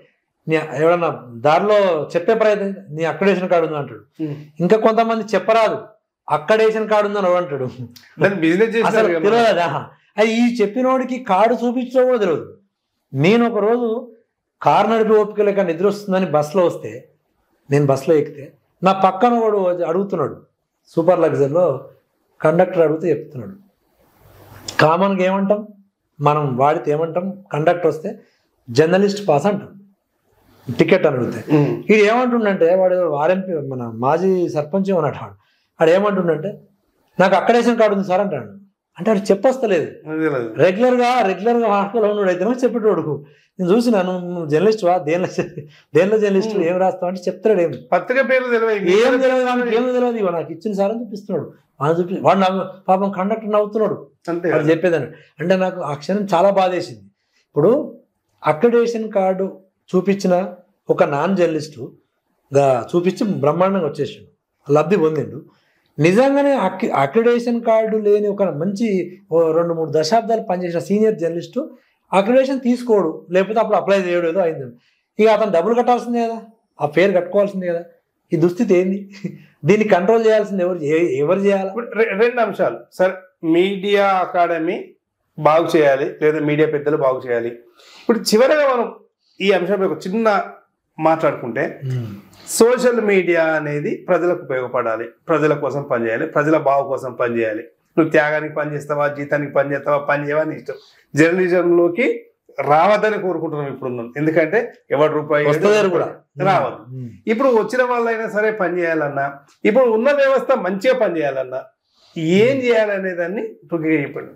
ఎవడన్నా దారిలో చెప్పే ప్రయత్నం నీ అక్రిడేషన్ కార్డు ఉందని అంటాడు. ఇంకా కొంతమంది చెప్పరాదు అక్రిడేషన్ కార్డు ఉందని అంటాడు. తెలియదా? అది ఈ చెప్పినోడికి కార్డు చూపించడం కూడా తెలియదు. నేను ఒకరోజు కారు నడిపి ఓపిక లేక నిద్ర వస్తుందని బస్సులో వస్తే, నేను బస్సులో ఎక్కితే నా పక్కన వాడు అడుగుతున్నాడు, సూపర్ లగ్జరీలో కండక్టర్ అడిగితే చెప్తున్నాడు. కామన్గా ఏమంటాం మనం, వాడితే ఏమంటాం, కండక్టర్ వస్తే జర్నలిస్ట్ పాస్ అంటాం, టికెట్ అని అడిగితే. ఇది ఏమంటుండంటే వాడు ఆర్ఎంపీ మన మాజీ సర్పంచ్ ఏమన్నాడు, వాడు ఏమంటుండంటే నాకు అక్రిడేషన్ కార్డు ఉంది సార్ అంటాడు. అంటే వాడు చెప్పొస్తలేదు. రెగ్యులర్గా హాస్టల్లో ఉన్నాడు అయితే చెప్పేటోడు. నేను చూసినాను, నువ్వు జర్నలిస్ట్ వా, దేనిలో జర్నలిస్ట్, ఏం రాస్తావు అంటే చెప్తాడు. ఏం పత్రిక పేర్లు ఏం తెలియదు, నాకు ఇచ్చిన సార్ అని చూపిస్తున్నాడు. వాడు పాపం కండక్టర్ నవ్వుతున్నాడు వాడు చెప్పేదాన్ని. అంటే నాకు ఆ క్షణం చాలా బాధేసింది. ఇప్పుడు అక్రిడేషన్ కార్డు చూపించిన ఒక నాన్ జర్నలిస్టు చూపించి బ్రహ్మాండంగా వచ్చేసాడు. లబ్ధి పొందిండు. నిజంగానే అక్రిడేషన్ కార్డు లేని ఒక మంచి 2-3 దశాబ్దాలు పనిచేసిన సీనియర్ జర్నలిస్టు అక్రిడేషన్ తీసుకోడు, లేకపోతే అప్పుడు అప్లై చేయడం ఏదో అయింది. ఇక అతను డబ్బులు కట్టాల్సిందే కదా, ఆ పేరు కట్టుకోవాల్సిందే కదా. ఈ దుస్థితి ఏంది? దీన్ని కంట్రోల్ చేయాల్సింది ఎవరు చేయాలి? 2 అంశాలు సరే, మీడియా అకాడమీ బాగు చేయాలి, లేదా మీడియా పెద్దలు బాగు చేయాలి. ఇప్పుడు చివరిగా మనం ఈ అంశంపై ఒక చిన్న మాట్లాడుకుంటే, సోషల్ మీడియా అనేది ప్రజలకు ఉపయోగపడాలి, ప్రజల కోసం పనిచేయాలి, ప్రజల బాగు కోసం పనిచేయాలి. నువ్వు త్యాగానికి పనిచేస్తావా, జీతానికి పనిచేస్తావా, పని చేయవా నీ ఇష్టం. జర్నలిజంలోకి రావద్దని కోరుకుంటున్నాం ఇప్పుడు. ఎందుకంటే ఎవరి రూపాయి కూడా రావద్దు. ఇప్పుడు వచ్చిన వాళ్ళైనా సరే పని చేయాలన్నా, ఇప్పుడు ఉన్న వ్యవస్థ మంచిగా పనిచేయాలన్నా ఏం చేయాలనే దాన్ని చెప్పండి.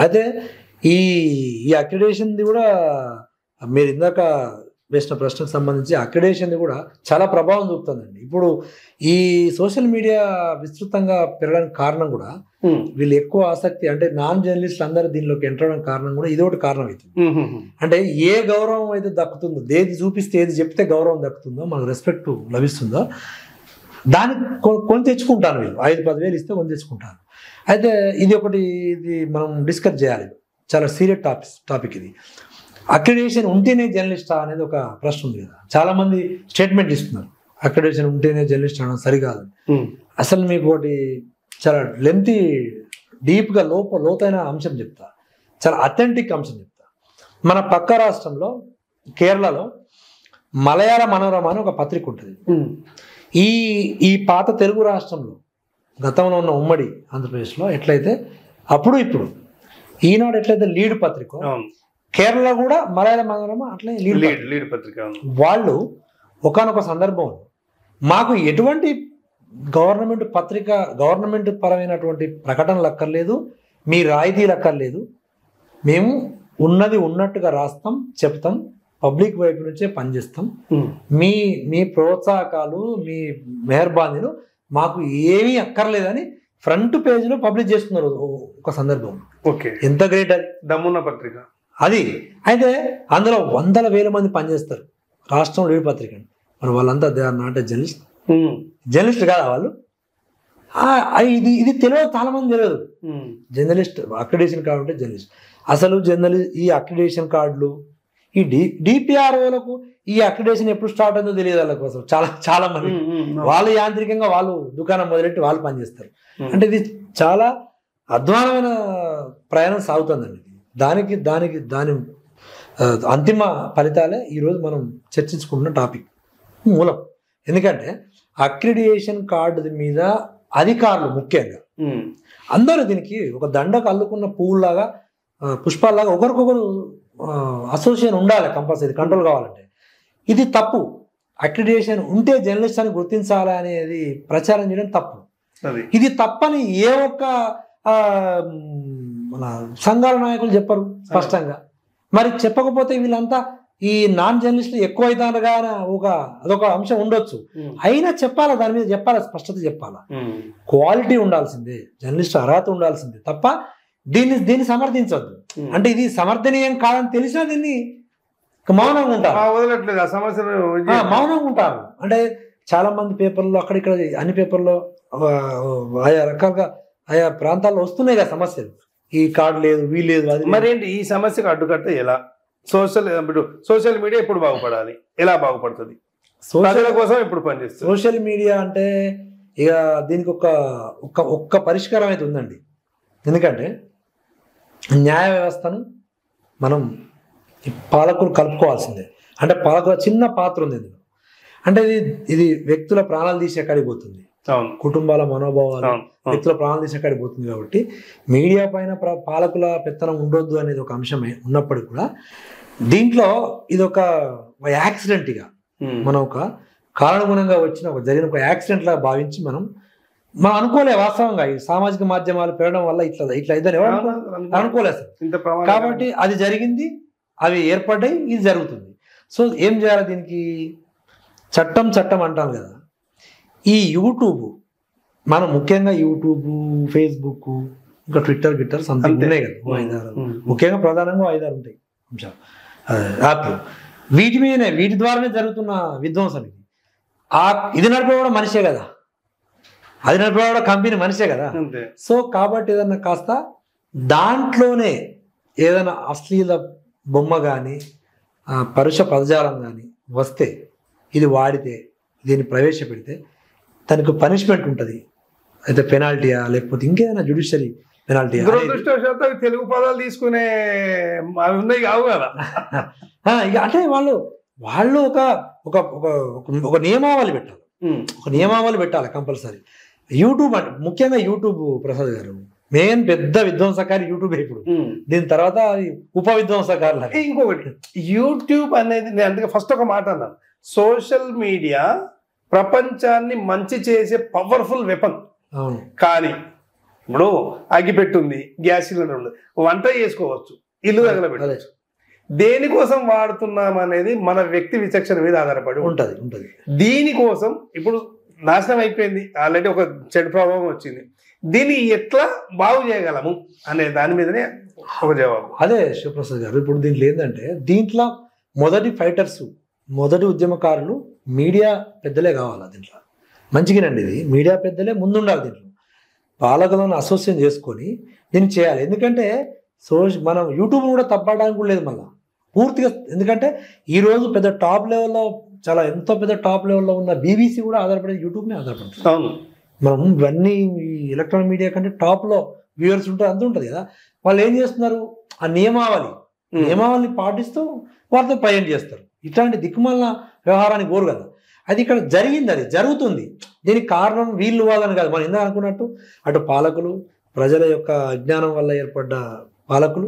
అయితే ఈ అక్రిడేషన్ది కూడా మీరు ఇందాక వేసిన ప్రశ్నకు సంబంధించి అక్రిడేషన్ది కూడా చాలా ప్రభావం చూపుతుందండి. ఇప్పుడు ఈ సోషల్ మీడియా విస్తృతంగా పెరగడానికి కారణం కూడా వీళ్ళు ఎక్కువ ఆసక్తి, అంటే నాన్ జర్నలిస్టులు అందరూ దీనిలోకి ఎంటర్ అవడానికి కారణం కూడా ఇదొకటి కారణం అవుతుంది. అంటే ఏ గౌరవం అయితే దక్కుతుందో, ఏది చూపిస్తే ఏది చెప్తే గౌరవం దక్కుతుందో, మనకు రెస్పెక్ట్ లభిస్తుందో దాన్ని కొని తెచ్చుకుంటాను. వీళ్ళు 5-10 వేలు ఇస్తే కొని తెచ్చుకుంటాను. అయితే ఇది మనం డిస్కస్ చేయాలి. చాలా సీరియస్ టాపిక్ ఇది. అక్రిడేషన్ ఉంటేనే జర్నలిస్టా అనేది ఒక ప్రశ్న ఉంది కదా. చాలా మంది స్టేట్మెంట్ ఇస్తున్నారు, అక్రిడేషన్ ఉంటేనే జర్నలిస్ట్ అనడం సరికాదు. అసలు మీకు ఒకటి చాలా లెంతీ డీప్గా లోతైన అంశం చెప్తా, చాలా అథెంటిక్ అంశం చెప్తా. మన పక్క రాష్ట్రంలో కేరళలో మలయాళ మనోరమ అని ఒక పత్రిక ఉంటుంది. ఈ పాత తెలుగు రాష్ట్రంలో గతంలో ఉన్న ఉమ్మడి ఆంధ్రప్రదేశ్లో ఎట్లయితే అప్పుడు ఇప్పుడు ఈనాడు ఎట్లయితే లీడ్ పత్రిక, కేరళ కూడా మలయాళ మనోరమ అట్లే లీడ్ పత్రిక. వాళ్ళు ఒకానొక సందర్భంలో మాకు ఎటువంటి గవర్నమెంట్ పరమైనటువంటి ప్రకటనలు అక్కర్లేదు, మీ రాయితీలు అక్కర్లేదు, మేము ఉన్నది ఉన్నట్టుగా రాస్తాం, చెప్తాం, పబ్లిక్ వైపు నుంచే పనిచేస్తాం, మీ ప్రోత్సాహకాలు, మీ మెహర్బానీలు మాకు ఏమీ అక్కర్లేదని ఫ్రంట్ పేజ్లో పబ్లిష్ చేస్తున్నారు ఒక సందర్భం. ఓకే, ఎంత గ్రేట్ అది, దమ్మున్న పత్రిక అది. అయితే అందులో 100,000 మంది పనిచేస్తారు రాష్ట్రం లీడ్ పత్రిక. మరి వాళ్ళంతా they are not a journalist కాదా వాళ్ళు? ఇది తెలియదు, చాలా మంది తెలియదు. జర్నలిస్ట్ అక్రిడేషన్ కార్డు అంటే జర్నలిస్ట్. అసలు ఈ అక్రిడేషన్ కార్డులు, ఈ డిపిఆర్ఓలకు ఈ అక్రిడేషన్ ఎప్పుడు స్టార్ట్ అయిందో తెలియదు వాళ్ళకు. అసలు చాలా మంది వాళ్ళు యాంత్రికంగా వాళ్ళు దుకాణం మొదలెట్టి వాళ్ళు పనిచేస్తారు. అంటే ఇది చాలా అధ్వానమైన ప్రయాణం సాగుతుందండి. దాని అంతిమ ఫలితాలే ఈరోజు మనం చర్చించుకుంటున్న టాపిక్ మూలం. ఎందుకంటే అక్రిడియేషన్ కార్డు మీద అధికారులు ముఖ్యంగా అందరూ దీనికి ఒక దండకు అల్లుకున్న పువ్వులాగా, పుష్పాల్లాగా ఒకరికొకరు అసోసియేషన్ ఉండాలి, కంపల్సరీ కంట్రోల్ కావాలంటే. ఇది తప్పు. అక్రిడియేషన్ ఉంటే జర్నలిస్ట్ అని గుర్తించాలి అనేది ప్రచారం చేయడం తప్పు. ఇది తప్పని ఏ ఒక్క మన సంఘాల నాయకులు చెప్పరు స్పష్టంగా. మరి చెప్పకపోతే వీళ్ళంతా ఈ నాన్ జర్నలిస్టులు ఎక్కువ అవుతారుగా అదొక అంశం ఉండొచ్చు. అయినా చెప్పాలా, దాని మీద చెప్పాలా, స్పష్టత చెప్పాలా. క్వాలిటీ ఉండాల్సిందే, జర్నలిస్ట్ అర్హత ఉండాల్సిందే తప్ప దీన్ని సమర్థించవద్దు. అంటే ఇది సమర్థనీయం కాదని తెలిసినా దీన్ని మౌనంగా ఉంటారు, మౌనంగా ఉంటారు. అంటే చాలా మంది పేపర్లో అక్కడిక్కడ అన్ని పేపర్లో ఆయా రకాలుగా ఆయా ప్రాంతాల్లో వస్తున్నాయి కదా సమస్యలు. ఈ కార్డు లేదు, వీలు లేదు, అది. మరేంటి ఈ సమస్యకు అడ్డుకట్ట ఎలా? సోషల్ మీడియా ఎప్పుడు బాగుపడాలి, ఎలా బాగుపడుతుంది, ప్రజల కోసం ఎప్పుడు పనిచేస్తుంది సోషల్ మీడియా అంటే? ఇక దీనికి ఒక్క పరిష్కారం అయితే ఉందండి. ఎందుకంటే న్యాయ వ్యవస్థను మనం పాలకులు కలుపుకోవాల్సిందే. అంటే పాలకుల చిన్న పాత్ర ఉంది ఇందులో. అంటే ఇది వ్యక్తుల ప్రాణాలు తీసే కాడికి పోతుంది, కుటుంబాల మనోభావాలు, వ్యక్తుల ప్రాణాలు తీసే కాడికి పోతుంది. కాబట్టి మీడియా పైన పాలకుల పెత్తనం ఉండొద్దు అనేది ఒక అంశమే ఉన్నప్పటికీ కూడా దీంట్లో ఇది ఒక యాక్సిడెంట్గా మనం ఒక కారణగుణంగా జరిగిన ఒక యాక్సిడెంట్ లా భావించి మనం అనుకోలే. వాస్తవంగా ఈ సామాజిక మాధ్యమాలు పెరగడం వల్ల ఇట్లా ఇదని అనుకోలేదు. కాబట్టి అది జరిగింది, అవి ఏర్పడ్డాయి, ఇది జరుగుతుంది. సో ఏం చేయాలి దీనికి? చట్టం అంటాం కదా. ఈ యూట్యూబ్, మనం ముఖ్యంగా యూట్యూబ్, ఫేస్బుక్, ఇంకా ట్విట్టర్ సంథింగ్ ఉన్నాయి కదా, 5-6 ముఖ్యంగా ప్రధానంగా 5-6 ఉంటాయి అంశాలు, యాప్లు. వీటి ద్వారానే జరుగుతున్న విధ్వంసం ఇది. ఇది నడిపే కూడా మనిషే కదా. అది నడిపేవాడు కంపెనీ మనిషే కదా. అంతే. సో కాబట్టి ఏదన్నా కాస్త దాంట్లోనే ఏదైనా అశ్లీల బొమ్మ కానీ పరుష పదజాలం కానీ వస్తే ఇది వాడితే దీన్ని ప్రవేశపెడితే తనకు పనిష్మెంట్ ఉంటుంది. అయితే పెనాల్టీయా లేకపోతే ఇంకేదైనా జ్యుడిషియరీ పెనాల్టీయా. దురదృష్టవశాత్తు తెలుగు పదాలు తీసుకునే అవి ఉన్నాయి కావు కదా. ఇక అంటే వాళ్ళు ఒక ఒక ఒక నియమావళి పెట్టాలి. ఒక నియమావళి పెట్టాలి కంపల్సరీ. యూట్యూబ్ అంటే ముఖ్యంగా యూట్యూబ్ ప్రసాద్ గారు మెయిన్ పెద్ద విధ్వంసకారి యూట్యూబ్. ఇప్పుడు దీని తర్వాత ఉప విధ్వంసకారులు. ఇంకొకటి యూట్యూబ్ అనేది నేను అందుకే ఫస్ట్ ఒక మాట అన్నాను, సోషల్ మీడియా ప్రపంచాన్ని మంచి చేసే పవర్ఫుల్ వెపన్. అవును. కానీ ఇప్పుడు అగ్గిపెట్టి ఉంది, గ్యాస్ సిలిండర్ ఉంది, వంట చేసుకోవచ్చు, ఇల్లు తగలబెట్టవచ్చు. దేనికోసం వాడుతున్నాం అనేది మన వ్యక్తి విచక్షణ మీద ఆధారపడి ఉంటుంది. దీనికోసం ఇప్పుడు నాశనం అయిపోయింది, ఆల్రెడీ ఒక చెడు ప్రభావం వచ్చింది, దీన్ని ఎట్లా బాగు చేయగలము అనే దాని మీదనే ఒక జవాబు. అదే శివప్రసాద్ గారు, ఇప్పుడు దీంట్లో ఏంటంటే దీంట్లో మొదటి ఫైటర్స్, మొదటి ఉద్యమకారులు మీడియా పెద్దలే కావాలి. దీంట్లో మంచిగానండి, ఇది మీడియా పెద్దలే ముందుండాలి. దీంట్లో పాలకులను అసోసియేషన్ చేసుకొని దీన్ని చేయాలి. ఎందుకంటే మనం యూట్యూబ్ను కూడా తప్పడానికి కూడా లేదు మళ్ళీ పూర్తిగా. ఎందుకంటే ఈరోజు పెద్ద టాప్ లెవెల్లో, చాలా ఎంతో పెద్ద టాప్ లెవెల్లో ఉన్న బీబీసీ కూడా ఆధారపడేది యూట్యూబ్నే ఆధారపడుతుంది. అవును. మనం ఇవన్నీ ఎలక్ట్రానిక్ మీడియా కంటే టాప్లో వ్యూవర్స్ ఉంటారు, అంత ఉంటుంది కదా. వాళ్ళు ఏం చేస్తున్నారు, ఆ నియమావళిని పాటిస్తూ వారితో పయనం చేస్తారు. ఇట్లాంటి దిక్కుమాలిన వ్యవహారానికి కోరు కదా. అది ఇక్కడ జరిగింది, అది జరుగుతుంది. దీనికి కారణం వీళ్ళు వాళ్ళని కాదు. మనం ఇందాక అనుకున్నట్టు అటు పాలకులు, ప్రజల యొక్క అజ్ఞానం వల్ల ఏర్పడ్డ పాలకులు,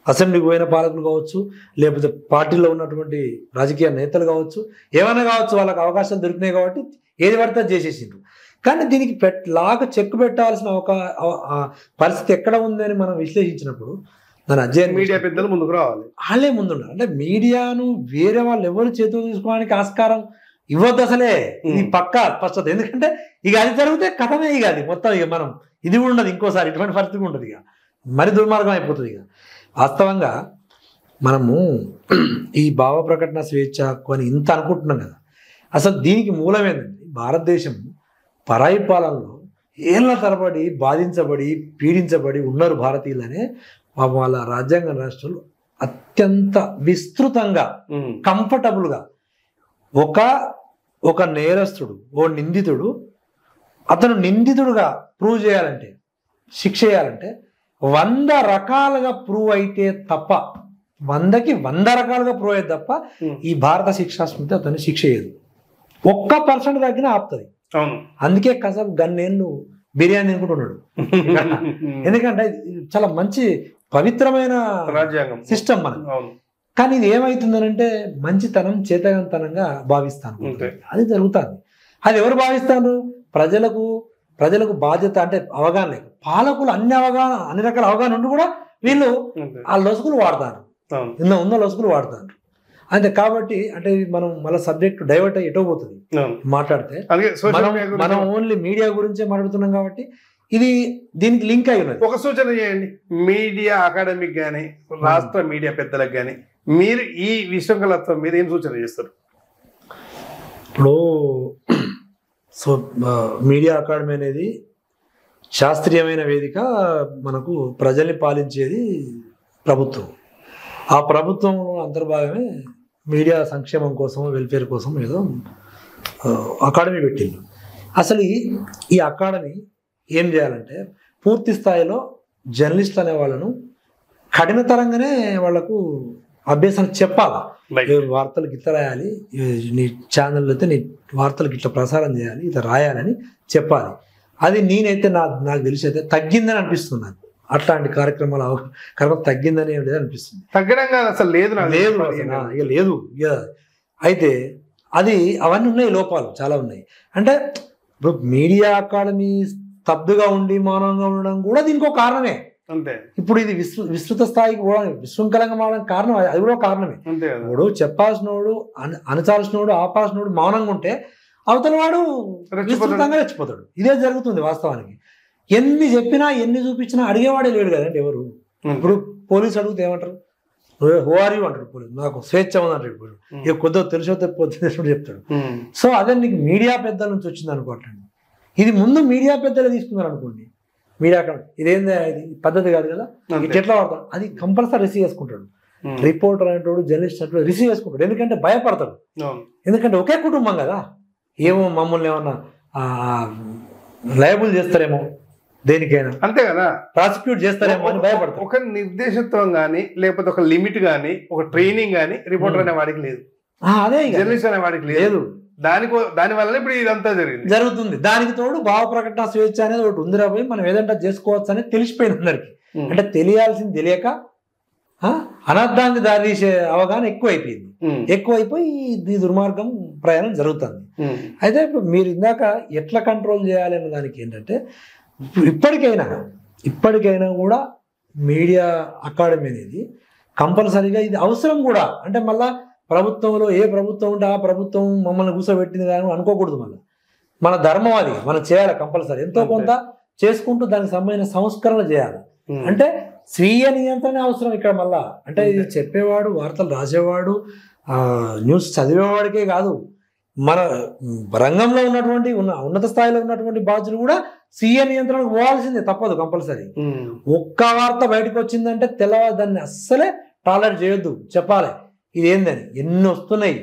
అసెంబ్లీకి పోయిన పాలకులు కావచ్చు, లేకపోతే పార్టీలో ఉన్నటువంటి రాజకీయ నేతలు కావచ్చు, ఏమైనా కావచ్చు, వాళ్ళకి అవకాశాలు దొరికినాయి కాబట్టి ఏది పడితే చేసేసిండ్రు. కానీ దీనికి చెక్కు పెట్టాల్సిన ఒక పరిస్థితి ఎక్కడ ఉంది అని మనం విశ్లేషించినప్పుడు దాని అధ్యయనం మీడియా పెద్దలు ముందుకు రావాలి. వాళ్ళే ముందున్నారు. అంటే మీడియాను వేరే వాళ్ళు ఎవరు చేతులు తీసుకోవడానికి ఆస్కారం ఇవ్వద్దు అసలే. ఇది పక్కా స్పష్టత. ఎందుకంటే ఇక అది జరిగితే కథమే. ఇక అది మొత్తం ఇక మనం ఇది కూడా ఉండదు, ఇంకోసారి ఇటువంటి పరిస్థితి ఉండదు. ఇక మరి దుర్మార్గం అయిపోతుంది. ఇక వాస్తవంగా మనము ఈ భావ ప్రకటన స్వేచ్ఛ హక్కు అని ఇంత అనుకుంటున్నాం కదా. అసలు దీనికి మూలమేందండి, భారతదేశం పరాయి పాలనలో ఏళ్ళ తరబడి బాధించబడి పీడించబడి ఉన్నారు భారతీయులనే. వాళ్ళ రాజ్యాంగ రాష్ట్రాలు అత్యంత విస్తృతంగా కంఫర్టబుల్గా ఒక నేరస్తుడు, ఓ నిందితుడు, అతను నిందితుడుగా ప్రూవ్ చేయాలంటే, శిక్ష చేయాలంటే 100 రకాలుగా ప్రూవ్ అయితే తప్ప, 100కి 100 రకాలుగా ప్రూవ్ అయితే తప్ప ఈ భారత శిక్షా స్మృతి అతన్ని శిక్ష చేయదు. 1% తగ్గినా ఆపుతుంది. అందుకే కసబ్ గన్నేళ్ళు బిర్యానీ తినుకుంటున్నాడు. ఎందుకంటే చాలా మంచి పవిత్రమైన రాజ్యాంగం సిస్టమ్ మనకు. కానీ ఇది ఏమవుతుందనంటే మంచితనం చేతనంతనంగా భావిస్తాను, అది జరుగుతుంది. అది ఎవరు భావిస్తారు? ప్రజలకు బాధ్యత అంటే అవగాహన లేదు. పాలకులు అన్ని రకాల అవగాహన ఉండి కూడా వీళ్ళు ఆ లొసుగులు వాడతారు, ఉన్న లొసుగులు వాడతారు. అంతే. కాబట్టి అంటే మనం మళ్ళీ సబ్జెక్ట్ డైవర్ట్ అయ్యి ఎటో పోతుంది మాట్లాడితే. మనం ఓన్లీ మీడియా గురించే మాట్లాడుతున్నాం కాబట్టి ఇది దీనికి లింక్ అయి ఉన్నది. ఒక సూచన చేయండి, మీడియా అకాడమిక్ కానీ రాష్ట్ర మీడియా పెద్దలకు కానీ మీరు ఈ విశృంఖలత్వం మీద ఏం సూచన చేస్తారు? ఇప్పుడు మీడియా అకాడమీ అనేది శాస్త్రీయమైన వేదిక. మనకు ప్రజల్ని పాలించేది ప్రభుత్వం. ఆ ప్రభుత్వంలో అంతర్భాగమే మీడియా సంక్షేమం కోసం, వెల్ఫేర్ కోసం ఏదో అకాడమీ పెట్టింది. అసలు ఈ అకాడమీ ఏం చేయాలంటే పూర్తి స్థాయిలో జర్నలిస్టులు అనే వాళ్ళను కఠినతరంగానే వాళ్లకు అభ్యాసం చెప్పాలి. వార్తలకు ఇట్లా రాయాలి, నీ ఛానల్ అయితే నీ వార్తలకు ఇట్లా ప్రసారం చేయాలి, ఇట్లా రాయాలని చెప్పాలి. అది నేనైతే నాకు తెలిసి అయితే తగ్గిందని అనిపిస్తుంది నాకు. అట్లాంటి కార్యక్రమం తగ్గిందని ఏం లేదు అనిపిస్తుంది. తగ్గడం కాదు, అసలు లేదు ఇక లేదు. అయితే అది అవన్నీ ఉన్నాయి, లోపాలు చాలా ఉన్నాయి. అంటే ఇప్పుడు మీడియా అకాడమీ స్తబ్దుగా ఉండి మౌనంగా ఉండడం కూడా దీనికి ఒక కారణమే. అంతే. ఇప్పుడు ఇది విస్తృత స్థాయికి కూడా విశృంఖలంగా మారడానికి కారణం అది కూడా కారణమే. ఇప్పుడు చెప్పాల్సినోడు, అనచాల్సినోడు, ఆపాల్సినోడు మౌనంగా ఉంటే అవతల వాడు విస్తృతంగా రెచ్చిపోతాడు. ఇదే జరుగుతుంది వాస్తవానికి. ఎన్ని చెప్పినా ఎన్ని చూపించినా అడిగేవాడే లేడు కదండి ఎవరు. ఇప్పుడు పోలీసు అడిగితే ఏమంటారు? హూ ఆర్ యూ అంటాడు పోలీసు. నాకు స్వేచ్ఛ ఉంది అంటాడు. ఇక కొద్దిగా తెలిసిపోతే చెప్తాడు. సో అదే నీకు మీడియా పెద్దల నుంచి వచ్చింది అనుకోవట్లేదు. ఇది ముందు మీడియా పెద్దలు తీసుకున్నారు అనుకోండి, మీడియా ఇదేందా ఇది పద్ధతి కాదు కదా, ఇట్ ఎట్లా వాడతాడు, అది కంపల్సరీ రిసీవ్ చేసుకుంటాడు. రిపోర్టర్ అనేటోడు జర్నలిస్ట్ అంటే రిసీవ్ చేసుకుంటాడు, ఎందుకంటే భయపడతాడు. ఎందుకంటే ఒకే కుటుంబం కదా, ఏమో మమ్మల్ని ఏమన్నా లయబుల్ చేస్తారేమో, దేనికైనా అంతే కదా, ప్రాసిక్యూట్ చేస్తారేమో అని భయపడతారు. ఒక నిర్దేశత్వం కానీ లేకపోతే ఒక లిమిట్ కానీ ఒక ట్రైనింగ్ కానీ రిపోర్టర్ అనే వాడికి లేదు, అదే జర్నలిస్ట్ అనే వాడికి లేదు. దాని వల్ల ఇప్పుడు ఇదంతా జరుగుతుంది. దానికి తోడు భావ ప్రకటన స్వేచ్ఛ అనేది ఒకటి ఉందిరా పోయి మనం ఏదంటే చేసుకోవచ్చు అనేది తెలిసిపోయింది అందరికి. అంటే తెలియాల్సింది తెలియక అనర్థానికి దారి తీసే అవగాహన ఎక్కువైపోయి ఈ దుర్మార్గం ప్రయాణం జరుగుతుంది. అయితే ఇప్పుడు మీరు ఇందాక ఎట్లా కంట్రోల్ చేయాలి అన్న దానికి ఏంటంటే, ఇప్పటికైనా కూడా మీడియా అకాడమీ అనేది కంపల్సరీగా ఇది అవసరం కూడా. అంటే మళ్ళా ప్రభుత్వంలో ఏ ప్రభుత్వం ఉంటే ఆ ప్రభుత్వం మమ్మల్ని కూర్చోబెట్టింది కానీ అనుకోకూడదు. మన ధర్మం అది, మనం చేయాలి కంపల్సరీ. ఎంతో కొంత చేసుకుంటూ దానికి సంబంధించిన సంస్కరణ చేయాలి. అంటే స్వీయ నియంత్రణ అవసరం ఇక్కడ మళ్ళా. అంటే ఇది చెప్పేవాడు, వార్తలు రాసేవాడు, న్యూస్ చదివేవాడికే కాదు, మన రంగంలో ఉన్నటువంటి ఉన్నత స్థాయిలో ఉన్నటువంటి బాధ్యులు కూడా స్వీయ నియంత్రణకు పోవాల్సిందే, తప్పదు కంపల్సరీ. ఒక్క వార్త బయటకు వచ్చిందంటే తెల్లవారు దాన్ని అస్సలే టాలరేట్ చేయొద్దు, చెప్పాలి ఇది ఏందని. ఎన్ని వస్తున్నాయి,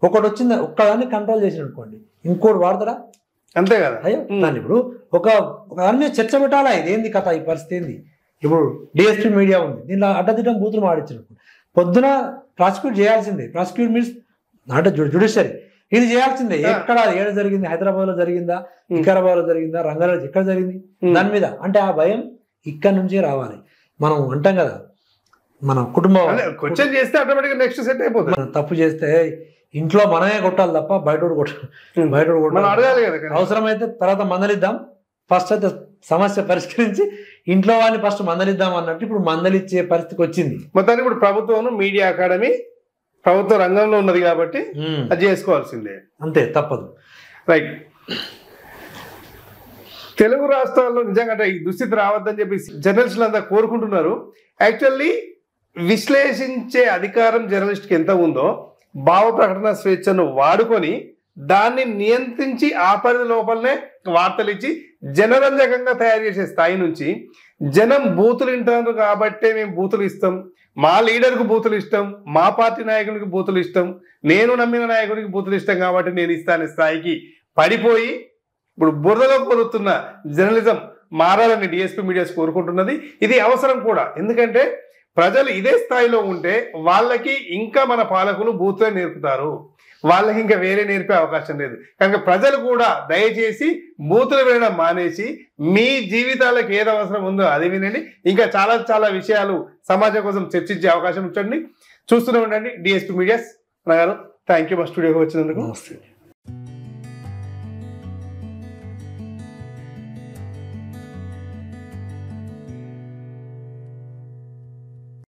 ఒకటి వచ్చింది ఒక్కదాన్ని కంట్రోల్ చేసిన అనుకోండి, ఇంకోటి వాడతారా? అంతే కదా. అయ్యో దాన్ని ఇప్పుడు ఒక దాని మీద చర్చ పెట్టాలా, ఇదేంది కథ, ఈ పరిస్థితి ఏంది. ఇప్పుడు డిఎస్పీ మీడియా ఉంది, దీనిలో అడ్డదిడ్డం బూతులు మాడించినప్పుడు పొద్దున ప్రాసిక్యూట్ చేయాల్సిందే. ప్రాసిక్యూట్ మీన్స్ అంటే జ్యుడిషియరీ, ఇది చేయాల్సిందే. ఎక్కడ ఏడ జరిగింది, హైదరాబాద్ లో జరిగిందా, వికారాబాద్ లో జరిగిందా, రంగారెడ్డి ఎక్కడ జరిగింది, దాని మీద. అంటే ఆ భయం ఇక్కడ నుంచే రావాలి. మనం అంటాం కదా, మన కుటుంబం క్వశ్చన్ చేస్తే ఆటోమేటిక్గా నెక్స్ట్ సెట్ అయిపోతుంది. మనం తప్పు చేస్తే ఇంట్లో మనమే కొట్టాలి తప్ప బయట కొట్టాలి. అవసరమైతే తర్వాత మందలిద్దాం, ఫస్ట్ అయితే సమస్య పరిష్కరించి ఇంట్లో వాళ్ళని ఫస్ట్ మందలిద్దాం అన్నట్టు ఇప్పుడు మందలిచ్చే పరిస్థితికి వచ్చింది. మొత్తానికి ఇప్పుడు ప్రభుత్వం మీడియా అకాడమీ ప్రభుత్వ రంగంలో ఉన్నది కాబట్టి అది చేసుకోవాల్సిందే, అంతే, తప్పదు. రైట్. తెలుగు రాష్ట్రాల్లో నిజంగా ఈ దుస్థితి రావద్దని చెప్పి జర్నలిస్టులు అంతా కోరుకుంటున్నారు. యాక్చువల్లీ విశ్లేషించే అధికారం జర్నలిస్ట్కి ఎంత ఉందో, భావ ప్రకటన స్వేచ్ఛను వాడుకొని దాన్ని నియంత్రించి ఆ పరిధి లోపలనే వార్తలు ఇచ్చి జనరంజకంగా తయారు చేసే స్థాయి నుంచి జనం బూతులు వింటారు కాబట్టే మేము బూతులు ఇస్తాం, మా లీడర్కు బూతులు ఇష్టం, మా పార్టీ నాయకునికి బూతులు ఇష్టం, నేను నమ్మిన నాయకునికి బూతులు ఇష్టం కాబట్టి నేను ఇస్తాను స్థాయికి పడిపోయి ఇప్పుడు బురదలో పొరుతున్న జర్నలిజం మారాలని డిఎస్పీ మీడియాస్ కోరుకుంటున్నది. ఇది అవసరం కూడా, ఎందుకంటే ప్రజలు ఇదే స్థాయిలో ఉంటే వాళ్ళకి ఇంకా మన పాలకులు బూతులే నేర్పుతారు, వాళ్ళకి ఇంకా వేరే నేర్పే అవకాశం లేదు. కనుక ప్రజలు కూడా దయచేసి బూతులు వినడం మానేసి మీ జీవితాలకు ఏది అవసరం ఉందో అది వినండి. ఇంకా చాలా చాలా విషయాలు సమాజం కోసం చర్చించే అవకాశం ఉంచండి. చూస్తూనే ఉండండి డిఎస్పీ మీడియాస్. గారు థ్యాంక్ యూ మా స్టూడియోకి వచ్చినందుకు. నమస్తే.